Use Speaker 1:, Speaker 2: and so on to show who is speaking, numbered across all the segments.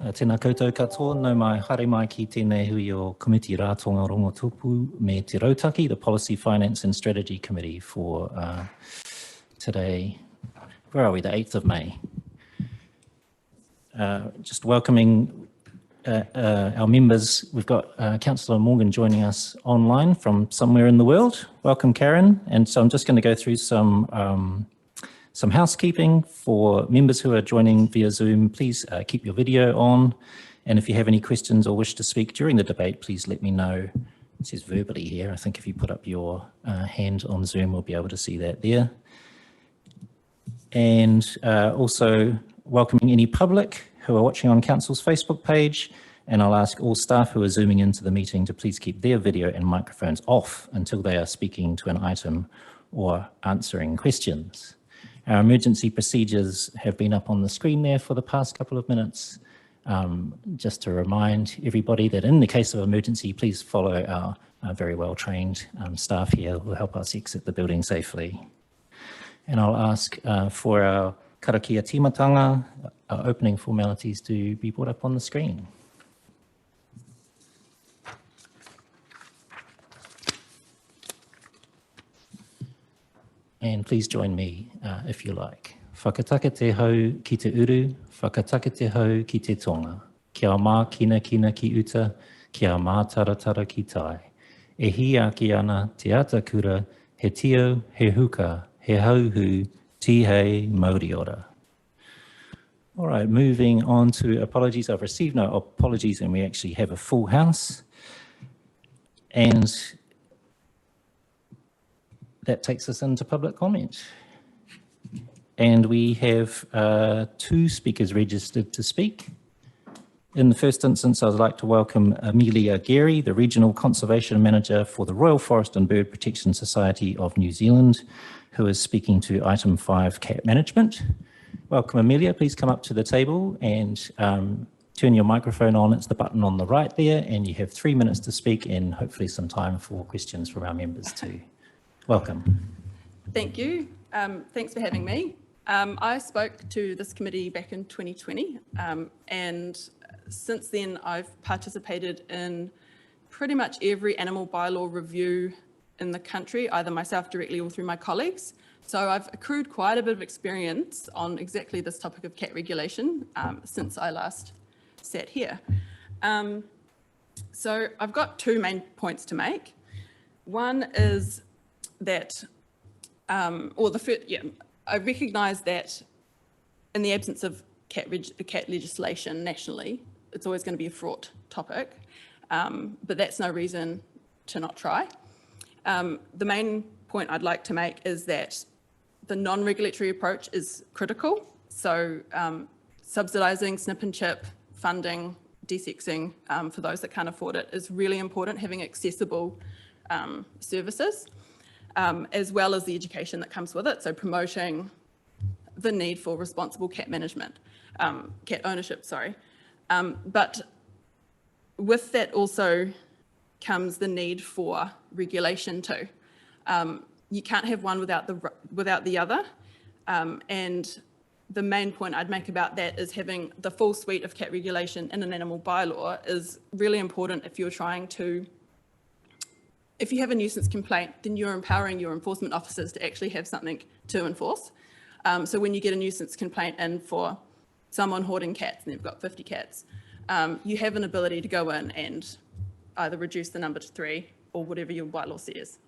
Speaker 1: Tēnā koutou katoa, nau mai haere mai ki tēnei hui o Komiti Rātonga Rongotupu me Te Rautaki, the Policy, Finance and Strategy Committee for today. Where are we? The 8th of May. Just welcoming our members. We've got Councillor Morgan joining us online from somewhere in the world. Welcome, Karen. And so I'm just going to go through some housekeeping for members who are joining via Zoom. Please keep your video on. And if you have any questions or wish to speak during the debate, please let me know. It says verbally here. I think if you put up your hand on Zoom, we'll be able to see that there. And also welcoming any public who are watching on Council's Facebook page. And I'll ask all staff who are Zooming into the meeting to please keep their video and microphones off until they are speaking to an item or answering questions. Our emergency procedures have been up on the screen there for the past couple of minutes. Just to remind everybody that in the case of emergency, please follow our very well-trained staff here who will help us exit the building safely. And I'll ask for our karakia timatanga, our opening formalities to be brought up on the screen. And please join me if you like. Whakatake te hau ki te uru, whakatake te hau ki te tonga. Kia mā kina kina ki uta, kia mā taratara ki tai. E hi aki ana te ata kura, he tio, he huka, he hauhu, ti hei mauri ora. All right, moving on to apologies. I've received no apologies and we actually have a full house. And that takes us into public comment. And we have 2 speakers registered to speak. In the first instance, I'd like to welcome Amelia Gary, the Regional Conservation Manager for the Royal Forest and Bird Protection Society of New Zealand, who is speaking to item 5, cat management. Welcome, Amelia. Please come up to the table and turn your microphone on. It's the button on the right there, and you have 3 minutes to speak and hopefully some time for questions from our members too. Welcome.
Speaker 2: Thank you. Thanks for having me. I spoke to this committee back in 2020, and since then I've participated in pretty much every animal bylaw review in the country, either myself directly or through my colleagues. So I've accrued quite a bit of experience on exactly this topic of cat regulation since I last sat here. So I've got 2 main points to make. One is that, I recognise that in the absence of cat legislation nationally, it's always going to be a fraught topic, but that's no reason to not try. The main point I'd like to make is that the non-regulatory approach is critical. So subsidising snip and chip, funding, desexing for those that can't afford it is really important, having accessible services. As well as the education that comes with it, so promoting the need for responsible cat management, cat ownership, sorry. But with that also comes the need for regulation too. You can't have one without the other, and the main point I'd make about that is having the full suite of cat regulation in an animal bylaw is really important if you're trying to. If you have a nuisance complaint, then you're empowering your enforcement officers to actually have something to enforce. So when you get a nuisance complaint in for someone hoarding cats and they've got 50 cats, you have an ability to go in and either reduce the number to 3 or whatever your bylaw says.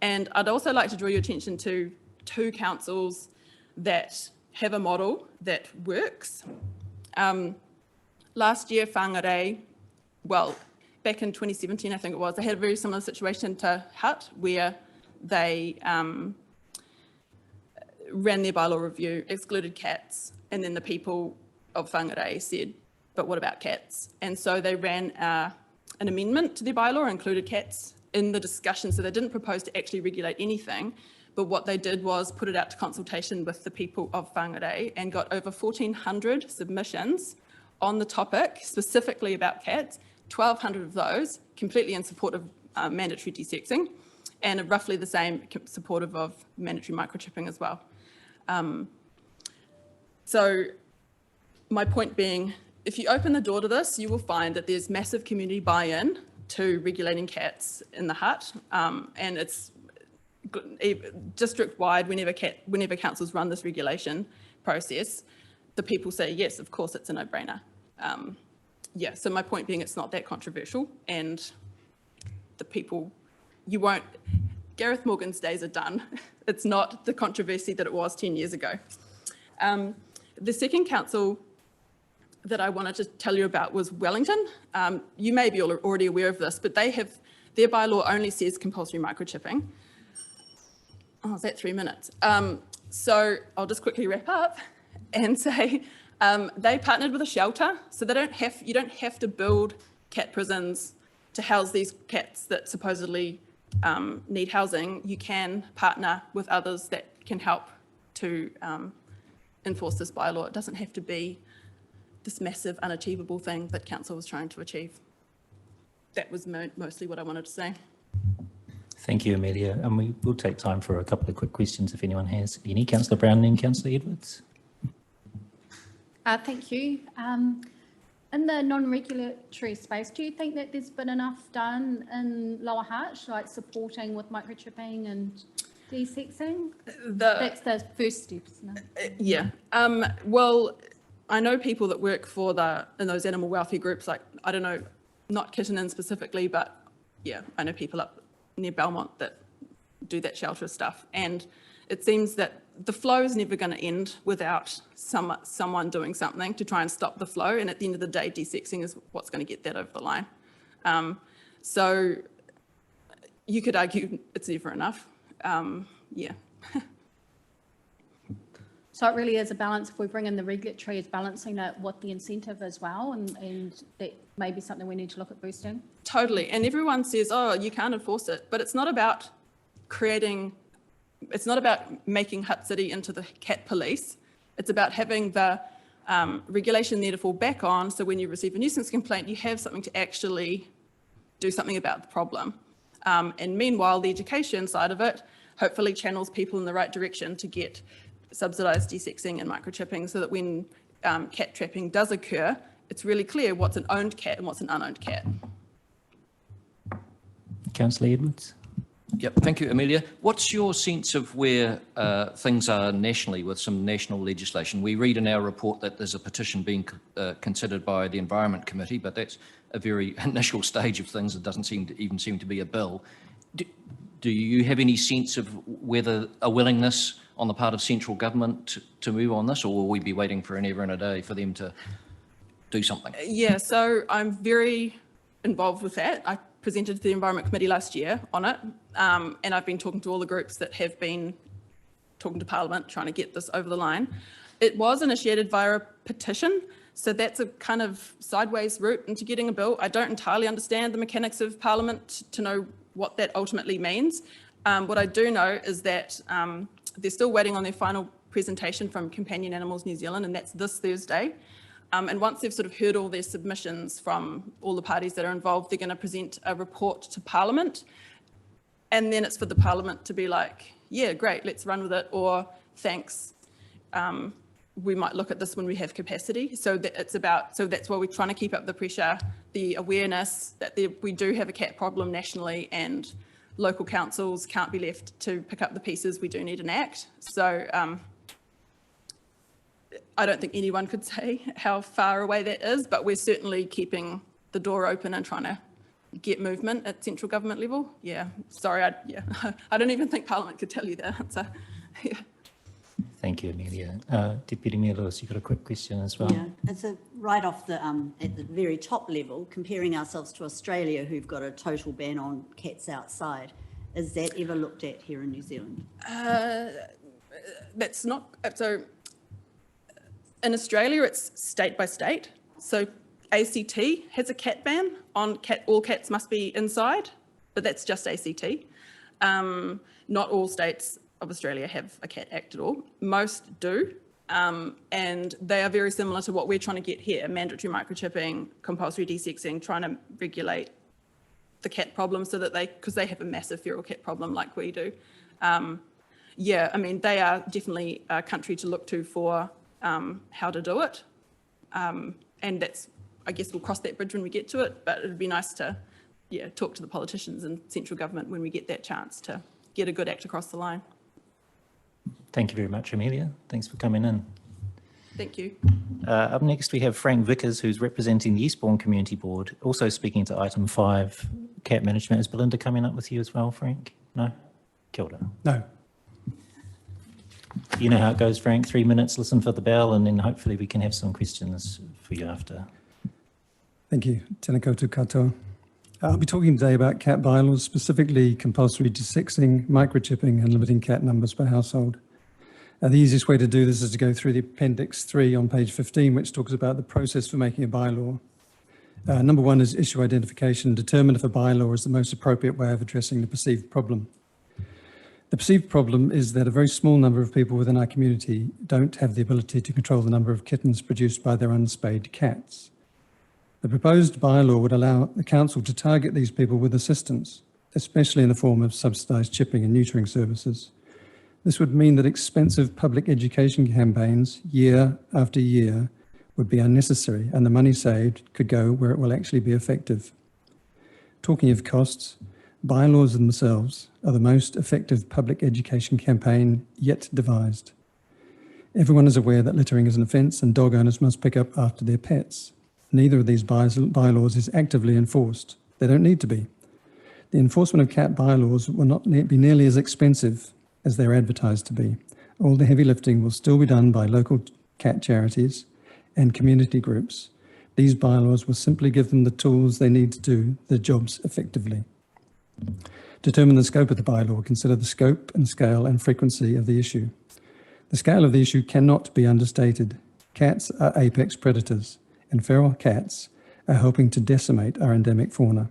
Speaker 2: And I'd also like to draw your attention to 2 councils that have a model that works. Last year, Whangarei, back in 2017, I think it was, they had a very similar situation to Hutt, where they ran their bylaw review, excluded cats, and then the people of Whangarei said, but what about cats? And so they ran an amendment to their bylaw, included cats in the discussion, so they didn't propose to actually regulate anything, but what they did was put it out to consultation with the people of Whangarei and got over 1,400 submissions on the topic, specifically about cats, 1,200 of those completely in support of mandatory desexing, and roughly the same supportive of mandatory microchipping as well. So my point being, if you open the door to this, you will find that there's massive community buy-in to regulating cats in the Hutt, and it's district-wide. Whenever councils run this regulation process, the people say yes, of course it's a no-brainer. Yeah, so my point being, it's not that controversial, and the people, you won't. Gareth Morgan's days are done. It's not the controversy that it was 10 years ago. The second council that I wanted to tell you about was Wellington. You may be already aware of this, but their bylaw only says compulsory microchipping. Oh, is that 3 minutes? So I'll just quickly wrap up and say they partnered with a shelter, so you don't have to build cat prisons to house these cats that supposedly need housing. You can partner with others that can help to enforce this bylaw. It doesn't have to be this massive unachievable thing that council was trying to achieve. That was mostly what I wanted to say.
Speaker 1: Thank you, Amelia. And we will take time for a couple of quick questions if anyone has any. Councillor Brown and Councillor Edwards.
Speaker 3: Thank you. In the non-regulatory space, do you think that there's been enough done in Lower Hutt, like supporting with microchipping and desexing? That's the first step, isn't it?
Speaker 2: Yeah. Well, I know people that work for in those animal welfare groups, like, I don't know, not Kittenin specifically, but yeah, I know people up near Belmont that do that shelter stuff. And it seems that the flow is never going to end without someone doing something to try and stop the flow. And at the end of the day, desexing is what's going to get that over the line. So you could argue it's never enough. Yeah.
Speaker 3: So it really is a balance. If we bring in the regulatory, it's balancing it with the incentive as well, and that may be something we need to look at boosting.
Speaker 2: Totally. And everyone says, oh, you can't enforce it, but it's not about making Hutt City into the cat police. It's about having the regulation there to fall back on, so when you receive a nuisance complaint, you have something to actually do something about the problem. And meanwhile, the education side of it hopefully channels people in the right direction to get subsidised desexing and microchipping, so that when cat trapping does occur, it's really clear what's an owned cat and what's an unowned cat.
Speaker 1: Councillor Edwards.
Speaker 4: Yep, thank you, Amelia. What's your sense of where things are nationally with some national legislation? We read in our report that there's a petition being considered by the Environment Committee, but that's a very initial stage of things. It doesn't seem to be a bill. Do you have any sense of whether a willingness on the part of central government to move on this, or will we be waiting for an ever and a day for them to do something?
Speaker 2: Yeah, so I'm very involved with that. I presented to the Environment Committee last year on it, and I've been talking to all the groups that have been talking to Parliament, trying to get this over the line. It was initiated via a petition, so that's a kind of sideways route into getting a bill. I don't entirely understand the mechanics of Parliament to know what that ultimately means. What I do know is that they're still waiting on their final presentation from Companion Animals New Zealand, and that's this Thursday. And once they've sort of heard all their submissions from all the parties that are involved, they're going to present a report to Parliament. And then it's for the Parliament to be like, yeah, great, let's run with it, or thanks, we might look at this when we have capacity. So that's why we're trying to keep up the pressure, the awareness that we do have a cat problem nationally, and local councils can't be left to pick up the pieces. We do need an act. So I don't think anyone could say how far away that is, but we're certainly keeping the door open and trying to get movement at central government level. Yeah, sorry, I don't even think Parliament could tell you that. So, yeah.
Speaker 1: Thank you, Amelia. Deputy Mayor Lewis, you've got a quick question as well.
Speaker 5: Yeah, it's right off the at the very top level, comparing ourselves to Australia, who've got a total ban on cats outside. Is that ever looked at here in New Zealand?
Speaker 2: That's not so. In Australia, it's state by state. So ACT has a cat ban on all cats must be inside, but that's just ACT. Not all states of Australia have a cat act at all. Most do, and they are very similar to what we're trying to get here: mandatory microchipping, compulsory desexing, trying to regulate the cat problem so that because they have a massive feral cat problem like we do. Yeah, I mean, they are definitely a country to look to for how to do it. And that's, I guess we'll cross that bridge when we get to it, but it'd be nice to, talk to the politicians and central government when we get that chance to get a good act across the line.
Speaker 1: Thank you very much, Amelia. Thanks for coming in.
Speaker 2: Thank you.
Speaker 1: Up next, we have Frank Vickers, who's representing the Eastbourne Community Board, also speaking to item 5, cat management. Is Belinda coming up with you as well, Frank? No? Kia ora.
Speaker 6: No.
Speaker 1: You know how it goes, Frank. 3 minutes, listen for the bell, and then hopefully we can have some questions for you after.
Speaker 6: Thank you. Tēnā koutou katoa. I'll be talking today about cat bylaws, specifically compulsory desexing, microchipping, and limiting cat numbers per household. The easiest way to do this is to go through the Appendix 3 on page 15, which talks about the process for making a bylaw. Number 1 is issue identification. Determine if a bylaw is the most appropriate way of addressing the perceived problem. The perceived problem is that a very small number of people within our community don't have the ability to control the number of kittens produced by their unspayed cats. The proposed bylaw would allow the council to target these people with assistance, especially in the form of subsidised chipping and neutering services. This would mean that expensive public education campaigns year after year would be unnecessary, and the money saved could go where it will actually be effective. Talking of costs, bylaws themselves are the most effective public education campaign yet devised. Everyone is aware that littering is an offence and dog owners must pick up after their pets. Neither of these bylaws is actively enforced. They don't need to be. The enforcement of cat bylaws will not be nearly as expensive as they're advertised to be. All the heavy lifting will still be done by local cat charities and community groups. These bylaws will simply give them the tools they need to do their jobs effectively. Determine the scope of the bylaw. Consider the scope and scale and frequency of the issue. The scale of the issue cannot be understated. Cats are apex predators, and feral cats are helping to decimate our endemic fauna.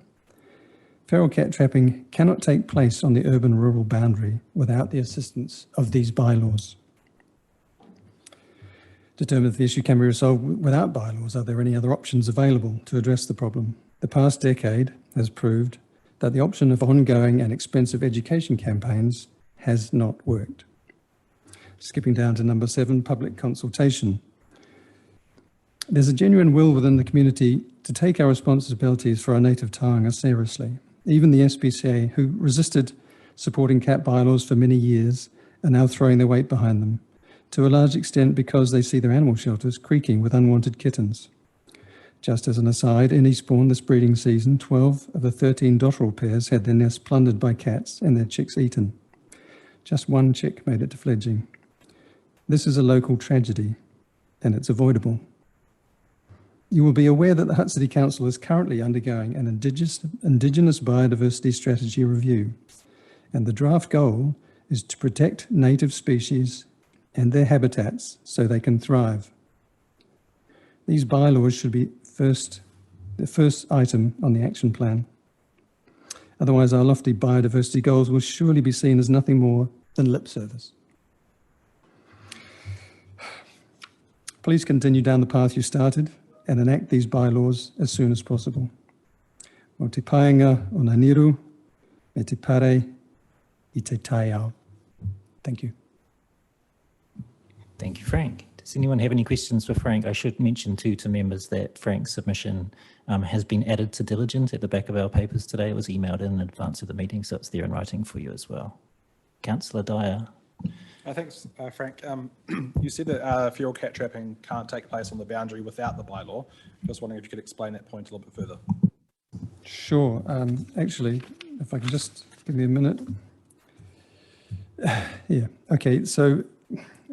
Speaker 6: Feral cat trapping cannot take place on the urban-rural boundary without the assistance of these bylaws. Determine if the issue can be resolved without bylaws. Are there any other options available to address the problem? The past decade has proved that the option of ongoing and expensive education campaigns has not worked. Skipping down to number 7, public consultation. There's a genuine will within the community to take our responsibilities for our native taonga seriously. Even the SPCA, who resisted supporting cat bylaws for many years, are now throwing their weight behind them, to a large extent because they see their animal shelters creaking with unwanted kittens. Just as an aside, in Eastbourne this breeding season, 12 of the 13 dotterel pairs had their nests plundered by cats and their chicks eaten. Just one chick made it to fledging. This is a local tragedy, and it's avoidable. You will be aware that the Hutt City Council is currently undergoing an Indigenous biodiversity strategy review, and the draft goal is to protect native species and their habitats so they can thrive. These bylaws should be the first item on the action plan. Otherwise, our lofty biodiversity goals will surely be seen as nothing more than lip service. Please continue down the path you started and enact these bylaws as soon as possible. O te paenga o ngā niru, me te pare I te tai ao. Thank you.
Speaker 1: Thank you, Frank. Does anyone have any questions for Frank? I should mention too to members that Frank's submission has been added to diligent at the back of our papers today. It was emailed in advance of the meeting, so it's there in writing for you as well. Councillor Dyer.
Speaker 7: Thanks, Frank. You said that feral cat trapping can't take place on the boundary without the bylaw. Just wondering if you could explain that point a little bit further.
Speaker 6: Sure. Actually, if I can just give me a minute. Yeah. Okay. So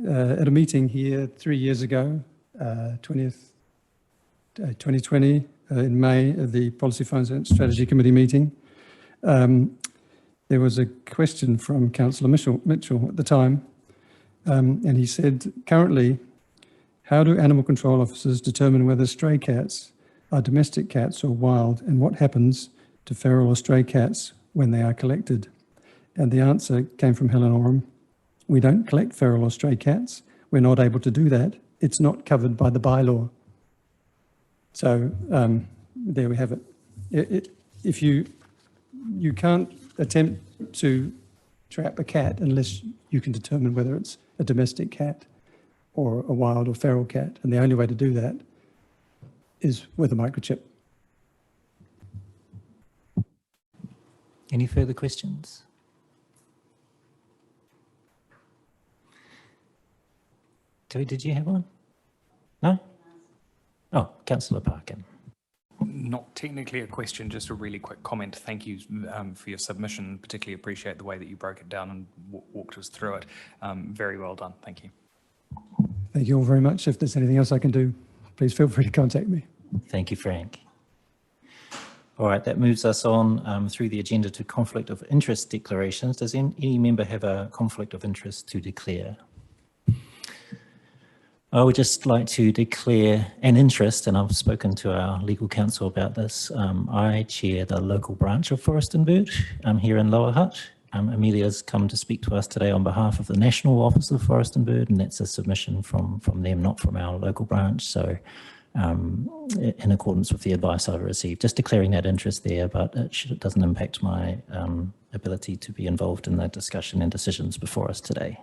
Speaker 6: at a meeting here 3 years ago, 2020, in May, at the Policy Finance Strategy Committee meeting, there was a question from Councillor Mitchell at the time. And he said, currently, how do animal control officers determine whether stray cats are domestic cats or wild, and what happens to feral or stray cats when they are collected? And the answer came from Helen Oram. We don't collect feral or stray cats. We're not able to do that. It's not covered by the bylaw. So there we have it. If you can't attempt to trap a cat unless you can determine whether it's a domestic cat or a wild or feral cat. And the only way to do that is with a microchip.
Speaker 1: Any further questions? Did you have one? No? Oh, Councillor Parkin.
Speaker 8: Not technically a question, just a really quick comment. Thank you for your submission. Particularly appreciate the way that you broke it down and walked us through it. Very well done. Thank you.
Speaker 6: Thank you all very much. If there's anything else I can do, please feel free to contact me.
Speaker 1: Thank you, Frank. All right, that moves us on through the agenda to conflict of interest declarations. Does any member have a conflict of interest to declare? I would just like to declare an interest, and I've spoken to our legal counsel about this. I chair the local branch of Forest and Bird here in Lower Hutt. Amelia's come to speak to us today on behalf of the National Office of Forest and Bird, and that's a submission from them, not from our local branch. So in accordance with the advice I've received, just declaring that interest there, but it doesn't impact my ability to be involved in the discussion and decisions before us today.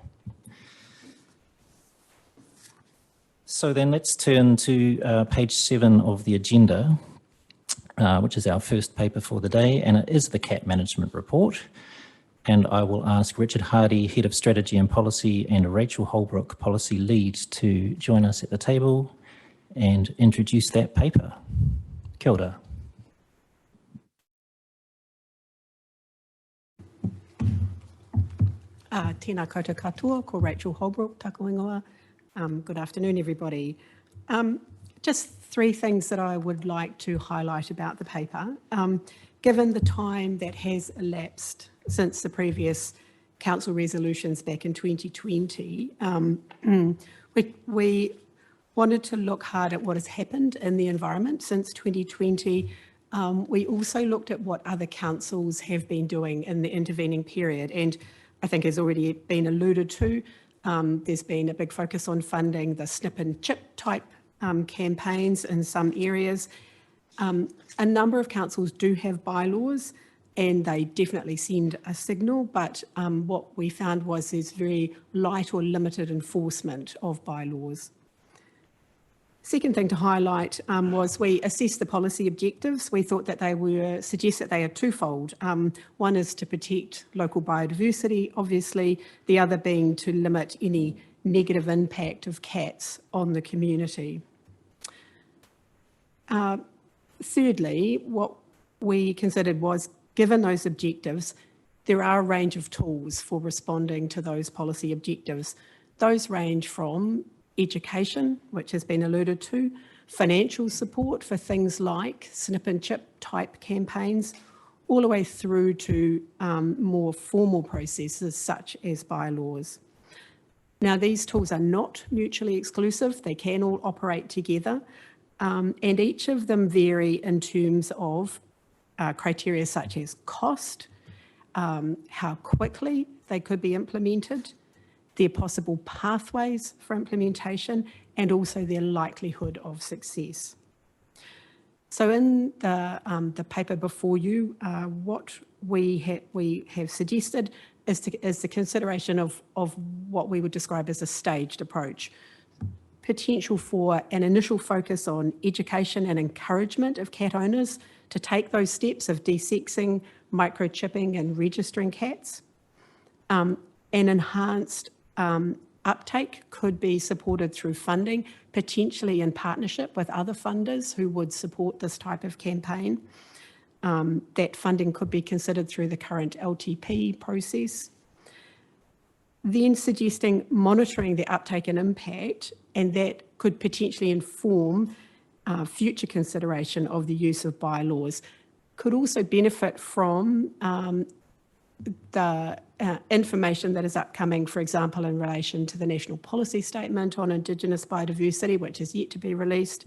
Speaker 1: So then let's turn to page 7 of the agenda, which is our first paper for the day, and it is the CAT Management Report. And I will ask Richard Hardy, Head of Strategy and Policy, and Rachel Holbrook, Policy Lead, to join us at the table and introduce that paper. Kia ora.
Speaker 9: Tēnā koutou katoa, ko Rachel Holbrook, tako ingoa. Good afternoon, everybody. Just 3 things that I would like to highlight about the paper. Given the time that has elapsed since the previous council resolutions back in 2020, we wanted to look hard at what has happened in the environment since 2020. We also looked at what other councils have been doing in the intervening period, and I think has already been alluded to. There's been a big focus on funding the snip and chip type campaigns in some areas. A number of councils do have bylaws, and they definitely send a signal, but what we found was there's very light or limited enforcement of bylaws. Second thing to highlight was we assessed the policy objectives. We thought that they suggest that they are twofold. One is to protect local biodiversity, obviously, the other being to limit any negative impact of cats on the community. Thirdly, what we considered was, given those objectives, there are a range of tools for responding to those policy objectives. Those range from education, which has been alluded to, financial support for things like snip and chip type campaigns, all the way through to more formal processes such as bylaws. Now, these tools are not mutually exclusive. They can all operate together, and each of them vary in terms of criteria such as cost, how quickly they could be implemented, their possible pathways for implementation, and also their likelihood of success. So in the paper before you, what we have suggested is the consideration of what we would describe as a staged approach. Potential for an initial focus on education and encouragement of cat owners to take those steps of desexing, microchipping and registering cats. An enhanced uptake could be supported through funding, potentially in partnership with other funders who would support this type of campaign. That funding could be considered through the current LTP process. Then suggesting monitoring the uptake and impact, and that could potentially inform future consideration of the use of bylaws. Could also benefit from the information that is upcoming, for example, in relation to the National Policy Statement on Indigenous Biodiversity, which is yet to be released.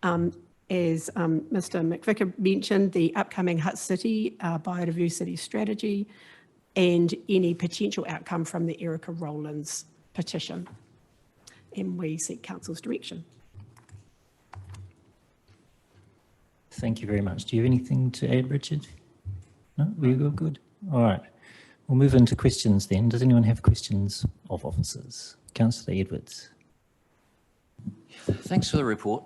Speaker 9: As Mr McVicker mentioned, the upcoming Hutt City Biodiversity Strategy, and any potential outcome from the Erica Rowlands petition. And we seek Council's direction.
Speaker 1: Thank you very much. Do you have anything to add, Richard? No, we're good. All right. We'll move into questions then. Does anyone have questions of officers? Councillor Edwards.
Speaker 4: Thanks for the report.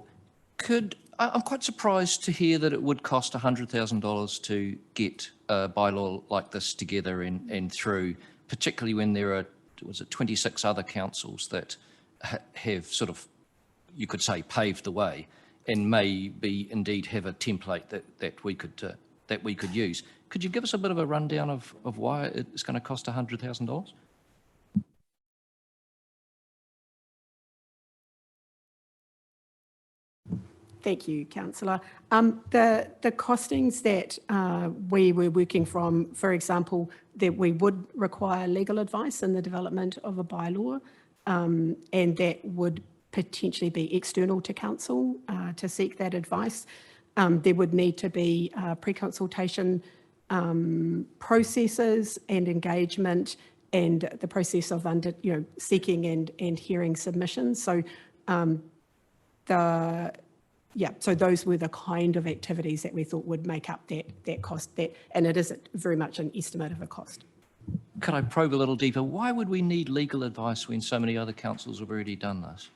Speaker 4: Could I'm quite surprised to hear that it would cost $100,000 to get a bylaw like this together and through, particularly when there are, was it 26 other councils that have sort of, you could say, paved the way, and maybe indeed have a template that we could use. Could you give us a bit of a rundown of why it's going to cost $100,000?
Speaker 9: Thank you, Councillor. The costings that we were working from, for example, that we would require legal advice in the development of a bylaw, and that would potentially be external to council to seek that advice. There would need to be pre-consultation processes and engagement, and the process of seeking and hearing submissions. So so those were the kind of activities that we thought would make up that cost, and it is very much an estimate of a cost.
Speaker 4: Could I probe a little deeper? Why would we need legal advice when so many other councils have already done this?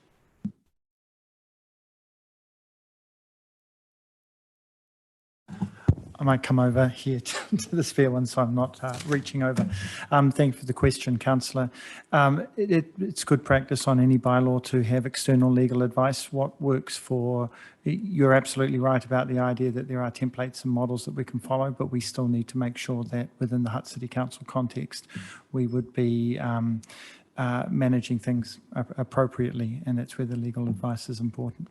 Speaker 10: I might come over here to this fair one so I'm not reaching over. Thank you for the question, Councillor. It's good practice on any bylaw to have external legal advice. What works for, you're absolutely right about the idea that there are templates and models that we can follow, but we still need to make sure that within the Hutt City Council context, we would be managing things appropriately, and that's where the legal advice is important.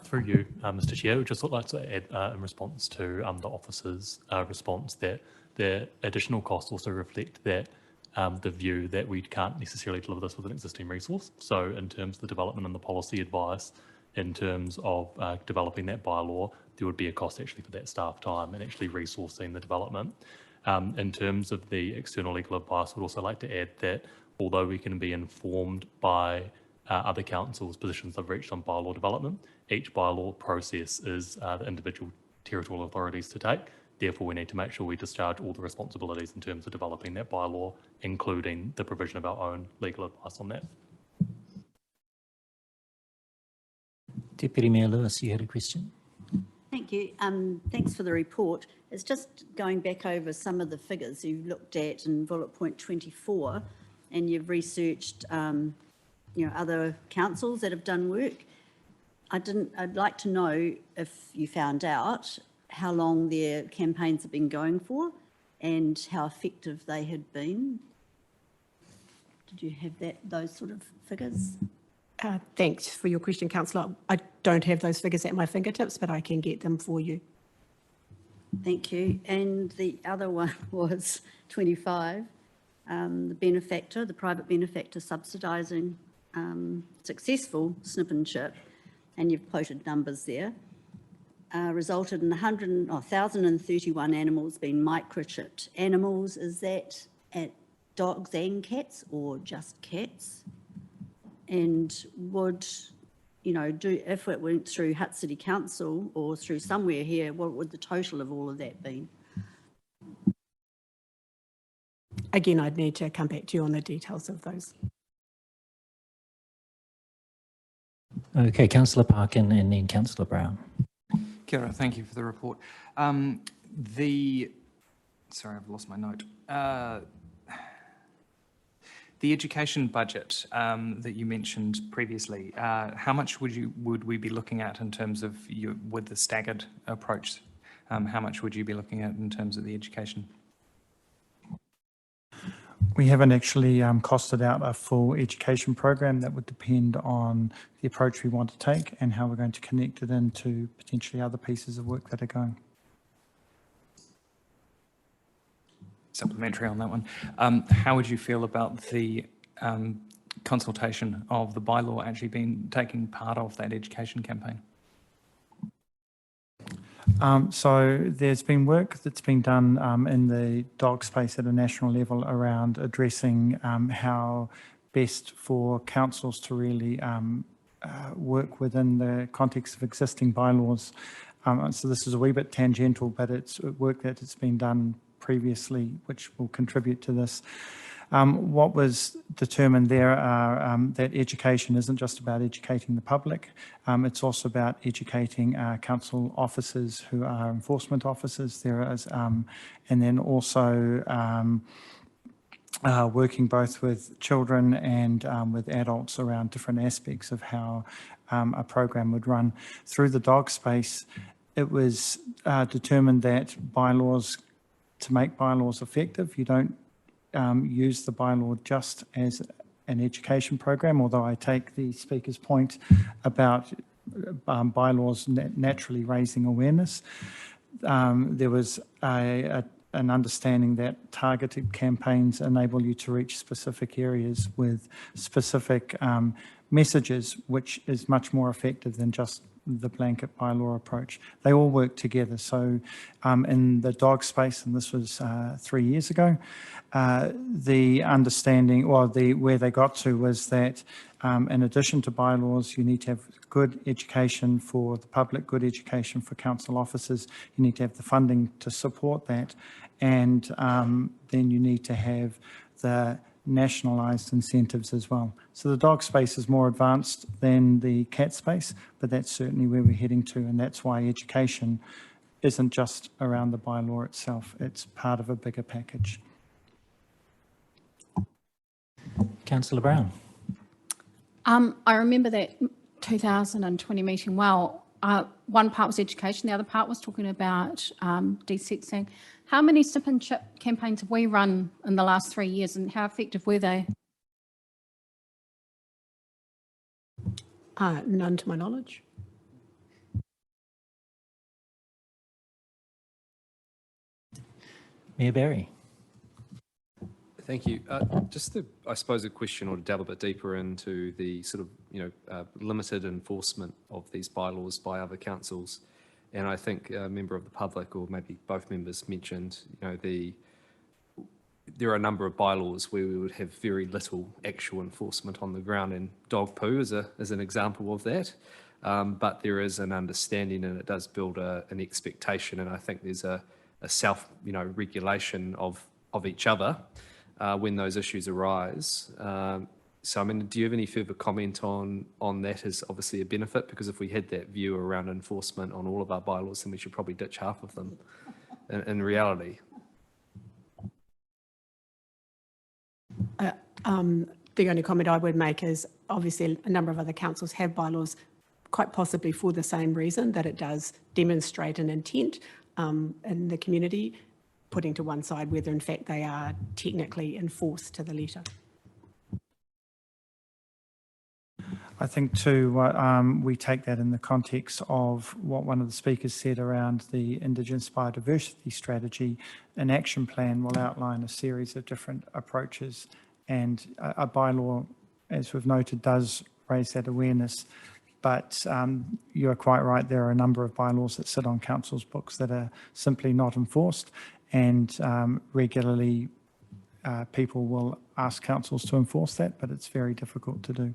Speaker 11: Through you, Mr. Chair, I would just like to add in response to the officer's response that the additional costs also reflect that the view that we can't necessarily deliver this with an existing resource. So in terms of the development and the policy advice, in terms of developing that bylaw, there would be a cost actually for that staff time and actually resourcing the development. In terms of the external legal advice, I would also like to add that although we can be informed by other councils' positions they've reached on bylaw development, each bylaw process is the individual territorial authorities to take. Therefore, we need to make sure we discharge all the responsibilities in terms of developing that bylaw, including the provision of our own legal advice on that.
Speaker 1: Deputy Mayor Lewis, you had a question?
Speaker 5: Thank you. Thanks for the report. It's just going back over some of the figures you've looked at in bullet point 24, and you've researched other councils that have done work. I'd like to know if you found out how long their campaigns have been going for and how effective they had been. Did you have those sort of figures?
Speaker 9: Thanks for your question, Councillor. I don't have those figures at my fingertips, but I can get them for you.
Speaker 5: Thank you. And the other one was 25, the private benefactor subsidising successful snip and chip, and you've quoted numbers there, resulted in 1,031 animals being microchipped. Animals, is that at dogs and cats or just cats? And would, if it went through Hutt City Council or through somewhere here, what would the total of all of that be?
Speaker 9: Again, I'd need to come back to you on the details of those.
Speaker 1: Okay, Councillor Parkin and then Councillor Brown.
Speaker 8: Kia ora, thank you for the report. Sorry, I've lost my note. The education budget that you mentioned previously, how much would we be looking at in terms of with the staggered approach? How much would you be looking at in terms of the education?
Speaker 10: We haven't actually costed out a full education program. That would depend on the approach we want to take and how we're going to connect it into potentially other pieces of work that are going.
Speaker 8: Supplementary on that one. How would you feel about the consultation of the bylaw actually taking part of that education campaign?
Speaker 10: So there's been work that's been done in the dog space at a national level around addressing how best for councils to really work within the context of existing bylaws. So this is a wee bit tangential, but it's work that has been done previously, which will contribute to this. What was determined there are that education isn't just about educating the public, it's also about educating council officers who are enforcement officers. There is, and then also working both with children and with adults around different aspects of how a program would run. Through the dog space, it was determined that to make bylaws effective, you don't use the bylaw just as an education program, although I take the speaker's point about bylaws naturally raising awareness. There was an understanding that targeted campaigns enable you to reach specific areas with specific messages, which is much more effective than just the blanket bylaw approach. They all work together. So in the dog space, and this was 3 years ago, the understanding, or where they got to was that in addition to bylaws, you need to have good education for the public, good education for council officers. You need to have the funding to support that. And then you need to have the nationalised incentives as well. So the dog space is more advanced than the cat space, but that's certainly where we're heading to, and that's why education isn't just around the bylaw itself, it's part of a bigger package.
Speaker 1: Councillor Brown.
Speaker 3: I remember that 2020 meeting well. One part was education, the other part was talking about desexing. How many sip and chip campaigns have we run in the last 3 years, and how effective were they?
Speaker 9: None to my knowledge.
Speaker 1: Mayor Barry.
Speaker 12: Thank you. Just I suppose a question, or to delve a bit deeper into the sort of, limited enforcement of these bylaws by other councils. And I think a member of the public, or maybe both members, mentioned, there are a number of bylaws where we would have very little actual enforcement on the ground, and dog poo is an example of that. But there is an understanding, and it does build an expectation, and I think there's a self, regulation of each other when those issues arise. So, I mean, do you have any further comment on that as obviously a benefit? Because if we had that view around enforcement on all of our bylaws, then we should probably ditch half of them in reality.
Speaker 9: The only comment I would make is obviously a number of other councils have bylaws quite possibly for the same reason, that it does demonstrate an intent in the community, putting to one side whether in fact they are technically enforced to the letter.
Speaker 10: I think too, we take that in the context of what one of the speakers said around the Indigenous biodiversity strategy. An action plan will outline a series of different approaches, and a bylaw, as we've noted, does raise that awareness. But you're quite right, there are a number of bylaws that sit on council's books that are simply not enforced, and regularly people will ask councils to enforce that, but it's very difficult to do.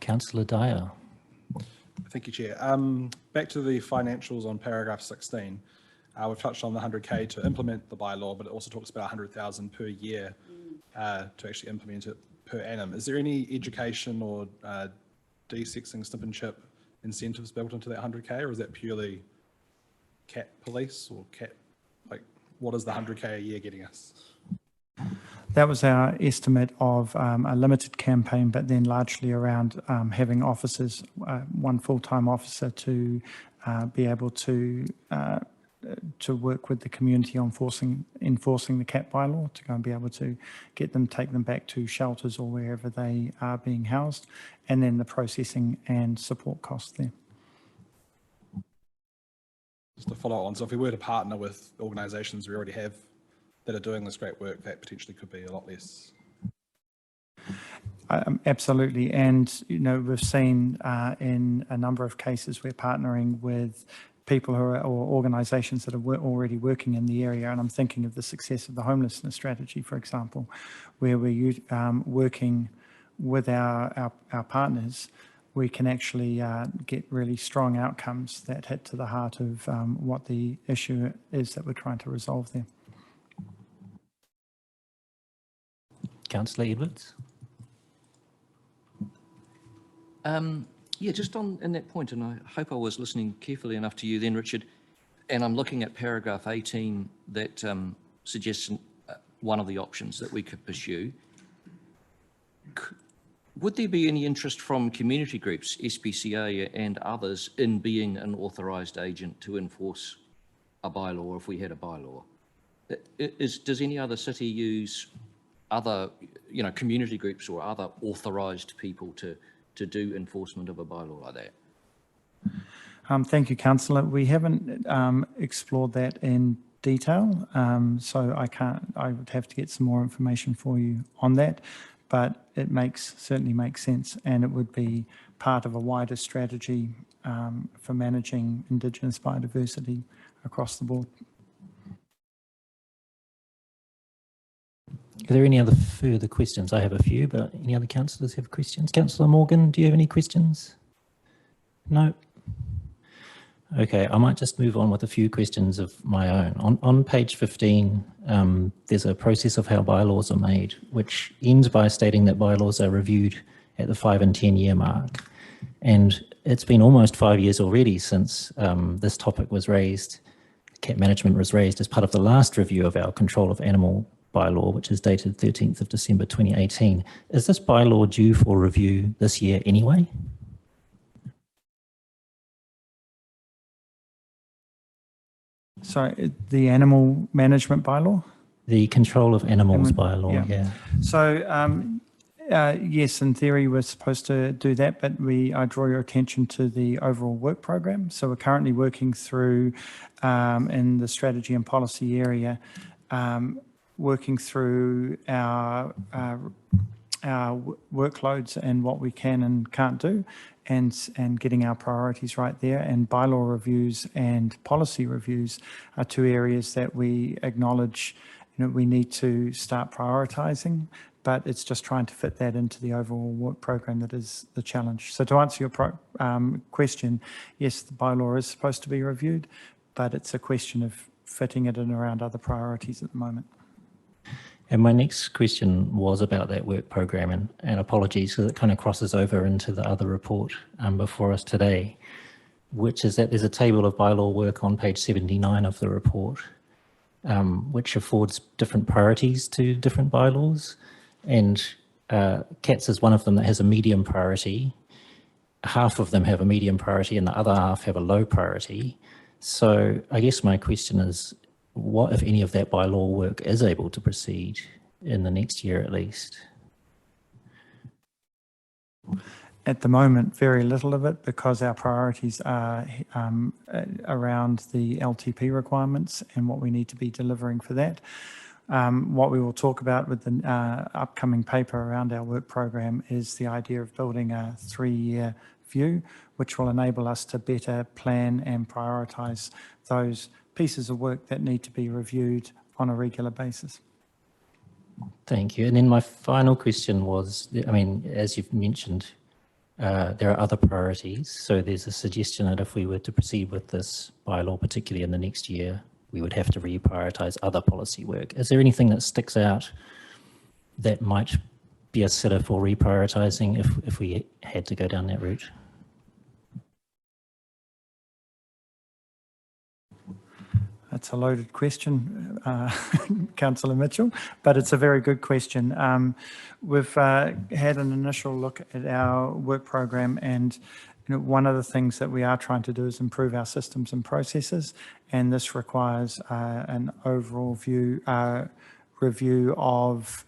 Speaker 1: Councillor Dyer.
Speaker 7: Thank you, Chair. Back to the financials on paragraph 16. We've touched on the 100K to implement the bylaw, but it also talks about 100,000 per year to actually implement it per annum. Is there any education or desexing snip and chip incentives built into that 100K, or is that purely cat police or cat, what is the 100K a year getting us?
Speaker 10: That was our estimate of a limited campaign, but then largely around having officers, one full-time officer to be able to work with the community on enforcing the cat bylaw, to go and be able to take them back to shelters or wherever they are being housed, and then the processing and support costs there.
Speaker 7: Just to follow on, so if we were to partner with organisations we already have that are doing this great work, that potentially could be a lot less.
Speaker 10: Absolutely, and we've seen in a number of cases we're partnering with people who are, or organisations that are already working in the area, and I'm thinking of the success of the homelessness strategy, for example, where we're working with our partners. We can actually get really strong outcomes that hit to the heart of what the issue is that we're trying to resolve there.
Speaker 1: Councillor Edwards.
Speaker 4: Yeah, just in that point, and I hope I was listening carefully enough to you then, Richard, and I'm looking at paragraph 18 that suggests one of the options that we could pursue. Would there be any interest from community groups, SPCA and others, in being an authorised agent to enforce a bylaw if we had a bylaw? Does any other city use other, community groups or other authorised people to do enforcement of a bylaw like that?
Speaker 10: Thank you, Councillor. We haven't explored that in detail, so I would have to get some more information for you on that, but it certainly makes sense, and it would be part of a wider strategy for managing Indigenous biodiversity across the board.
Speaker 1: Are there any other further questions? I have a few, but any other councillors have questions? Councillor Morgan, do you have any questions? No? Okay, I might just move on with a few questions of my own. On page 15, there's a process of how bylaws are made, which ends by stating that bylaws are reviewed at the 5 and 10 year mark. And it's been almost 5 years already since this topic was raised. Cat management was raised as part of the last review of our control of animal bylaw, which is dated 13th of December 2018. Is this bylaw due for review this year anyway?
Speaker 10: So the animal management bylaw?
Speaker 1: The control of animals bylaw, yeah.
Speaker 10: So yes, in theory, we're supposed to do that, but I draw your attention to the overall work program. So we're currently working through, in the strategy and policy area, working through our workloads and what we can and can't do, and getting our priorities right there. And bylaw reviews and policy reviews are two areas that we acknowledge we need to start prioritising, but it's just trying to fit that into the overall work program that is the challenge. So to answer your question, yes, the bylaw is supposed to be reviewed, but it's a question of fitting it in around other priorities at the moment.
Speaker 1: And my next question was about that work program, and apologies because it kind of crosses over into the other report before us today, which is that there's a table of bylaw work on page 79 of the report, which affords different priorities to different bylaws. And CATS is one of them that has a medium priority. Half of them have a medium priority and the other half have a low priority. So I guess my question is, what, if any, of that bylaw work is able to proceed in the next year at least?
Speaker 10: At the moment, very little of it, because our priorities are around the LTP requirements and what we need to be delivering for that. What we will talk about with the upcoming paper around our work program is the idea of building a 3-year view, which will enable us to better plan and prioritise those pieces of work that need to be reviewed on a regular basis.
Speaker 1: Thank you. And then my final question was, I mean, as you've mentioned, there are other priorities. So there's a suggestion that if we were to proceed with this bylaw, particularly in the next year, we would have to reprioritise other policy work. Is there anything that sticks out that might be a sitter for reprioritising if we had to go down that route?
Speaker 10: That's a loaded question, Councillor Mitchell, but it's a very good question. We've had an initial look at our work program, and one of the things that we are trying to do is improve our systems and processes, and this requires an overall review of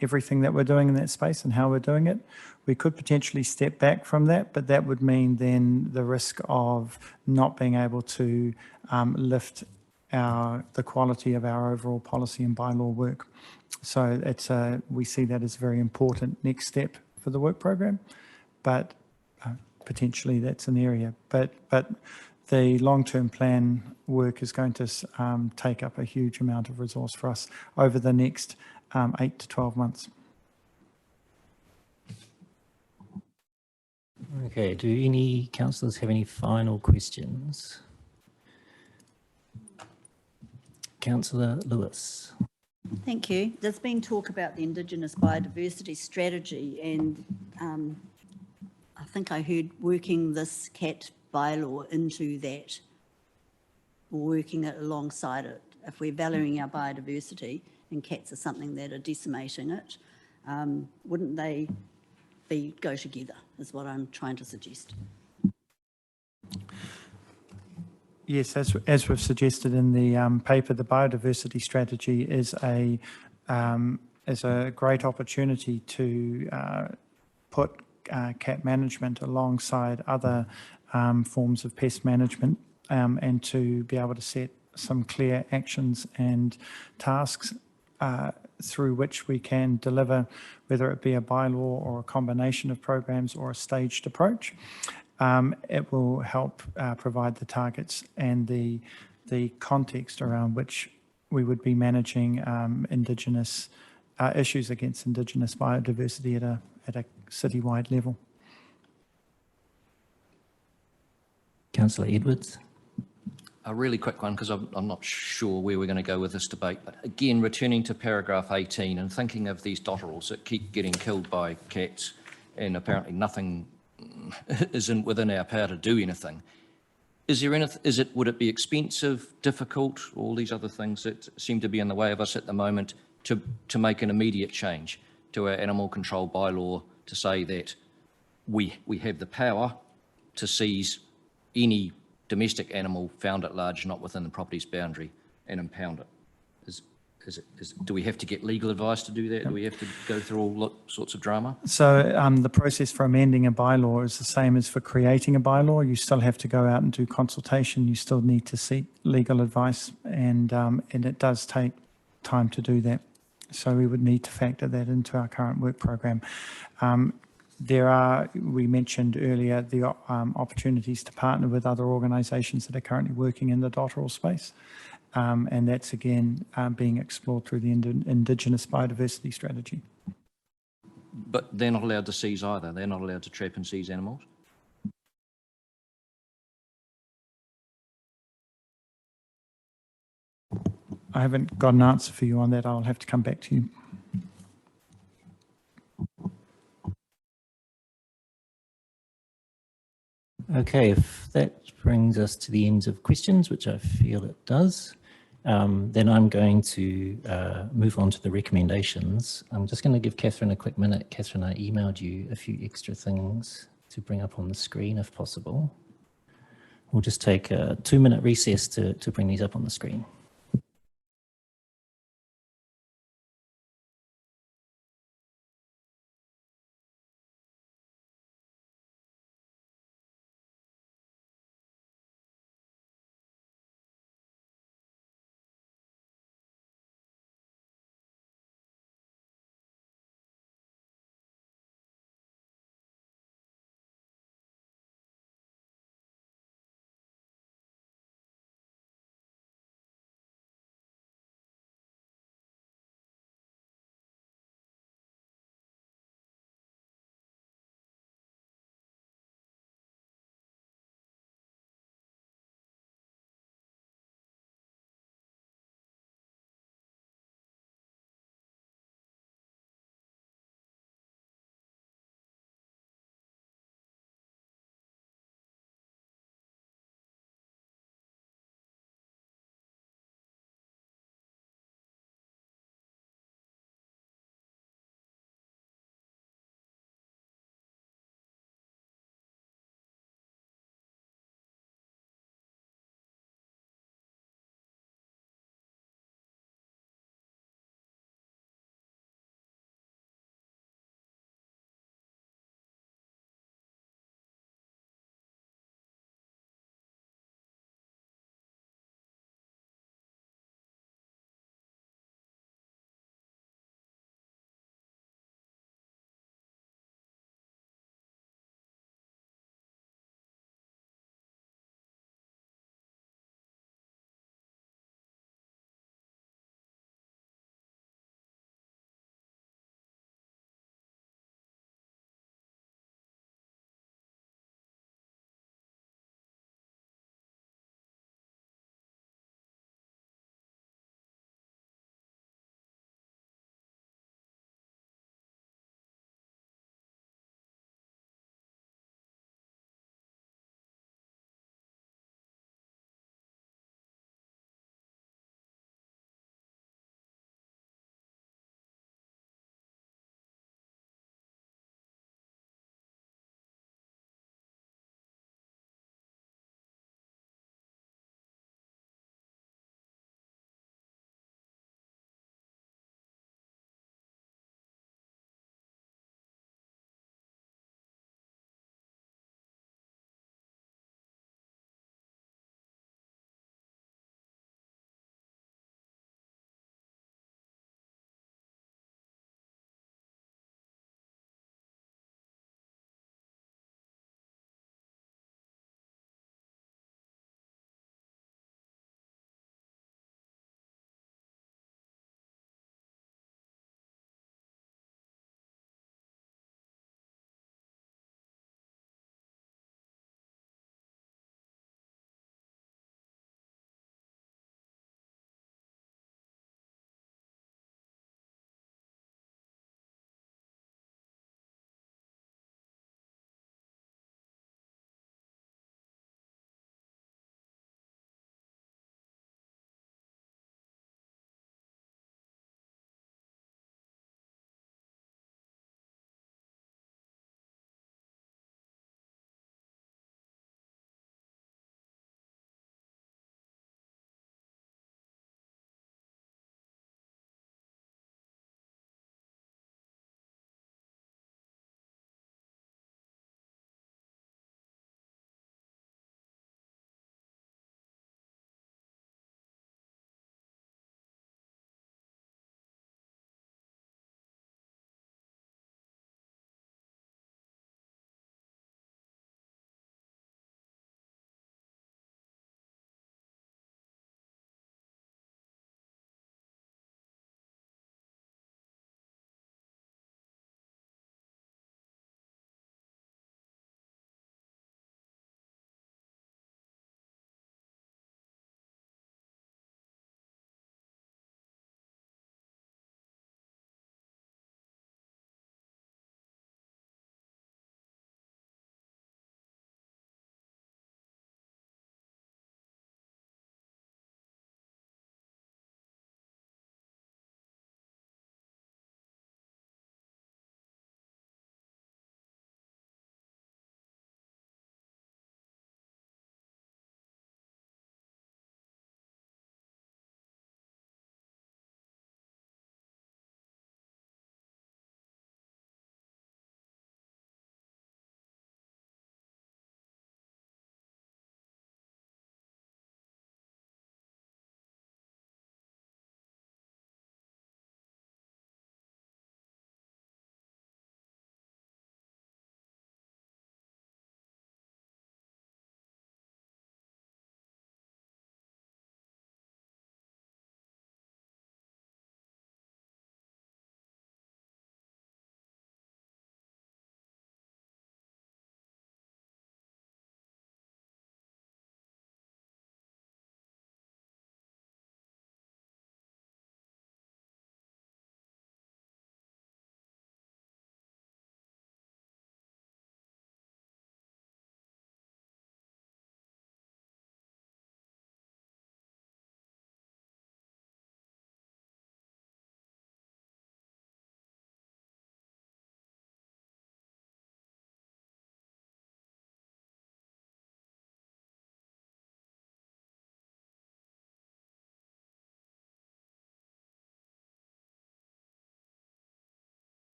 Speaker 10: everything that we're doing in that space and how we're doing it. We could potentially step back from that, but that would mean then the risk of not being able to lift the quality of our overall policy and bylaw work. So we see that as a very important next step for the work program, but potentially that's an area. But the long-term plan work is going to take up a huge amount of resource for us over the next 8 to 12 months.
Speaker 1: Okay, do any councillors have any final questions? Councillor Lewis.
Speaker 5: Thank you. There's been talk about the Indigenous biodiversity strategy, and I think I heard working this CAT bylaw into that, or working it alongside it. If we're valuing our biodiversity and cats are something that are decimating it, wouldn't they go together, is what I'm trying to suggest.
Speaker 10: Yes, as we've suggested in the paper, the biodiversity strategy is a great opportunity to put cat management alongside other forms of pest management, and to be able to set some clear actions and tasks through which we can deliver, whether it be a bylaw or a combination of programs or a staged approach. It will help provide the targets and the context around which we would be managing Indigenous issues against Indigenous biodiversity at a citywide level.
Speaker 1: Councillor Edwards.
Speaker 4: A really quick one, because I'm not sure where we're going to go with this debate. But again, returning to paragraph 18 and thinking of these dotterels that keep getting killed by cats, and apparently nothing isn't within our power to do anything. Would it be expensive, difficult, all these other things that seem to be in the way of us at the moment to make an immediate change to our animal control bylaw to say that we have the power to seize any domestic animal found at large not within the property's boundary and impound it? Do we have to get legal advice to do that? Do we have to go through all sorts of drama?
Speaker 10: So the process for amending a bylaw is the same as for creating a bylaw. You still have to go out and do consultation. You still need to seek legal advice, and it does take time to do that. So we would need to factor that into our current work program. We mentioned earlier, the opportunities to partner with other organisations that are currently working in the dotterel space. And that's again being explored through the Indigenous biodiversity strategy.
Speaker 4: But they're not allowed to seize either. They're not allowed to trap and seize animals.
Speaker 10: I haven't got an answer for you on that. I'll have to come back to you.
Speaker 1: Okay, if that brings us to the end of questions, which I feel it does, then I'm going to move on to the recommendations. I'm just going to give Catherine a quick minute. Catherine, I emailed you a few extra things to bring up on the screen if possible. We'll just take a 2-minute recess to bring these up on the screen.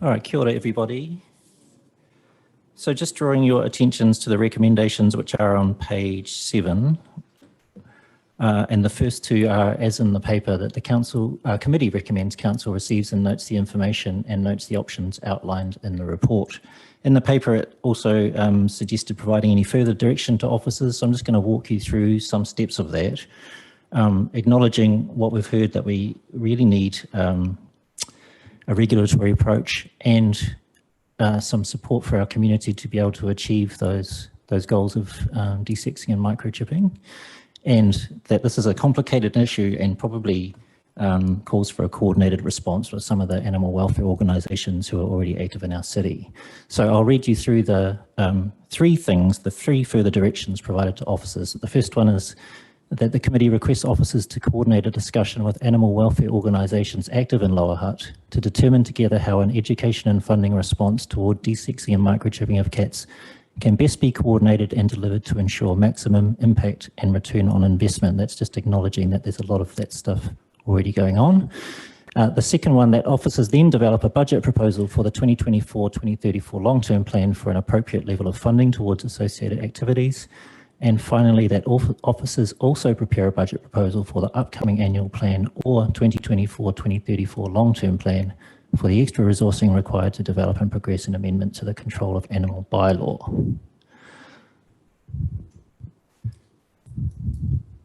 Speaker 1: All right, kia ora, everybody. So just drawing your attentions to the recommendations which are on page 7. And the first two are, as in the paper, that the council committee recommends council receives and notes the information and notes the options outlined in the report. In the paper, it also suggested providing any further direction to officers. So I'm just going to walk you through some steps of that, acknowledging what we've heard, that we really need a regulatory approach and some support for our community to be able to achieve those goals of desexing and microchipping, and that this is a complicated issue and probably calls for a coordinated response with some of the animal welfare organisations who are already active in our city. So I'll read you through the three further directions provided to officers. The first one is that the committee requests officers to coordinate a discussion with animal welfare organisations active in Lower Hutt to determine together how an education and funding response toward desexing and microchipping of cats can best be coordinated and delivered to ensure maximum impact and return on investment. That's just acknowledging that there's a lot of that stuff already going on. The second one, that officers then develop a budget proposal for the 2024-2034 long-term plan for an appropriate level of funding towards associated activities. And finally, that officers also prepare a budget proposal for the upcoming annual plan or 2024-2034 long-term plan for the extra resourcing required to develop and progress an amendment to the control of animal bylaw.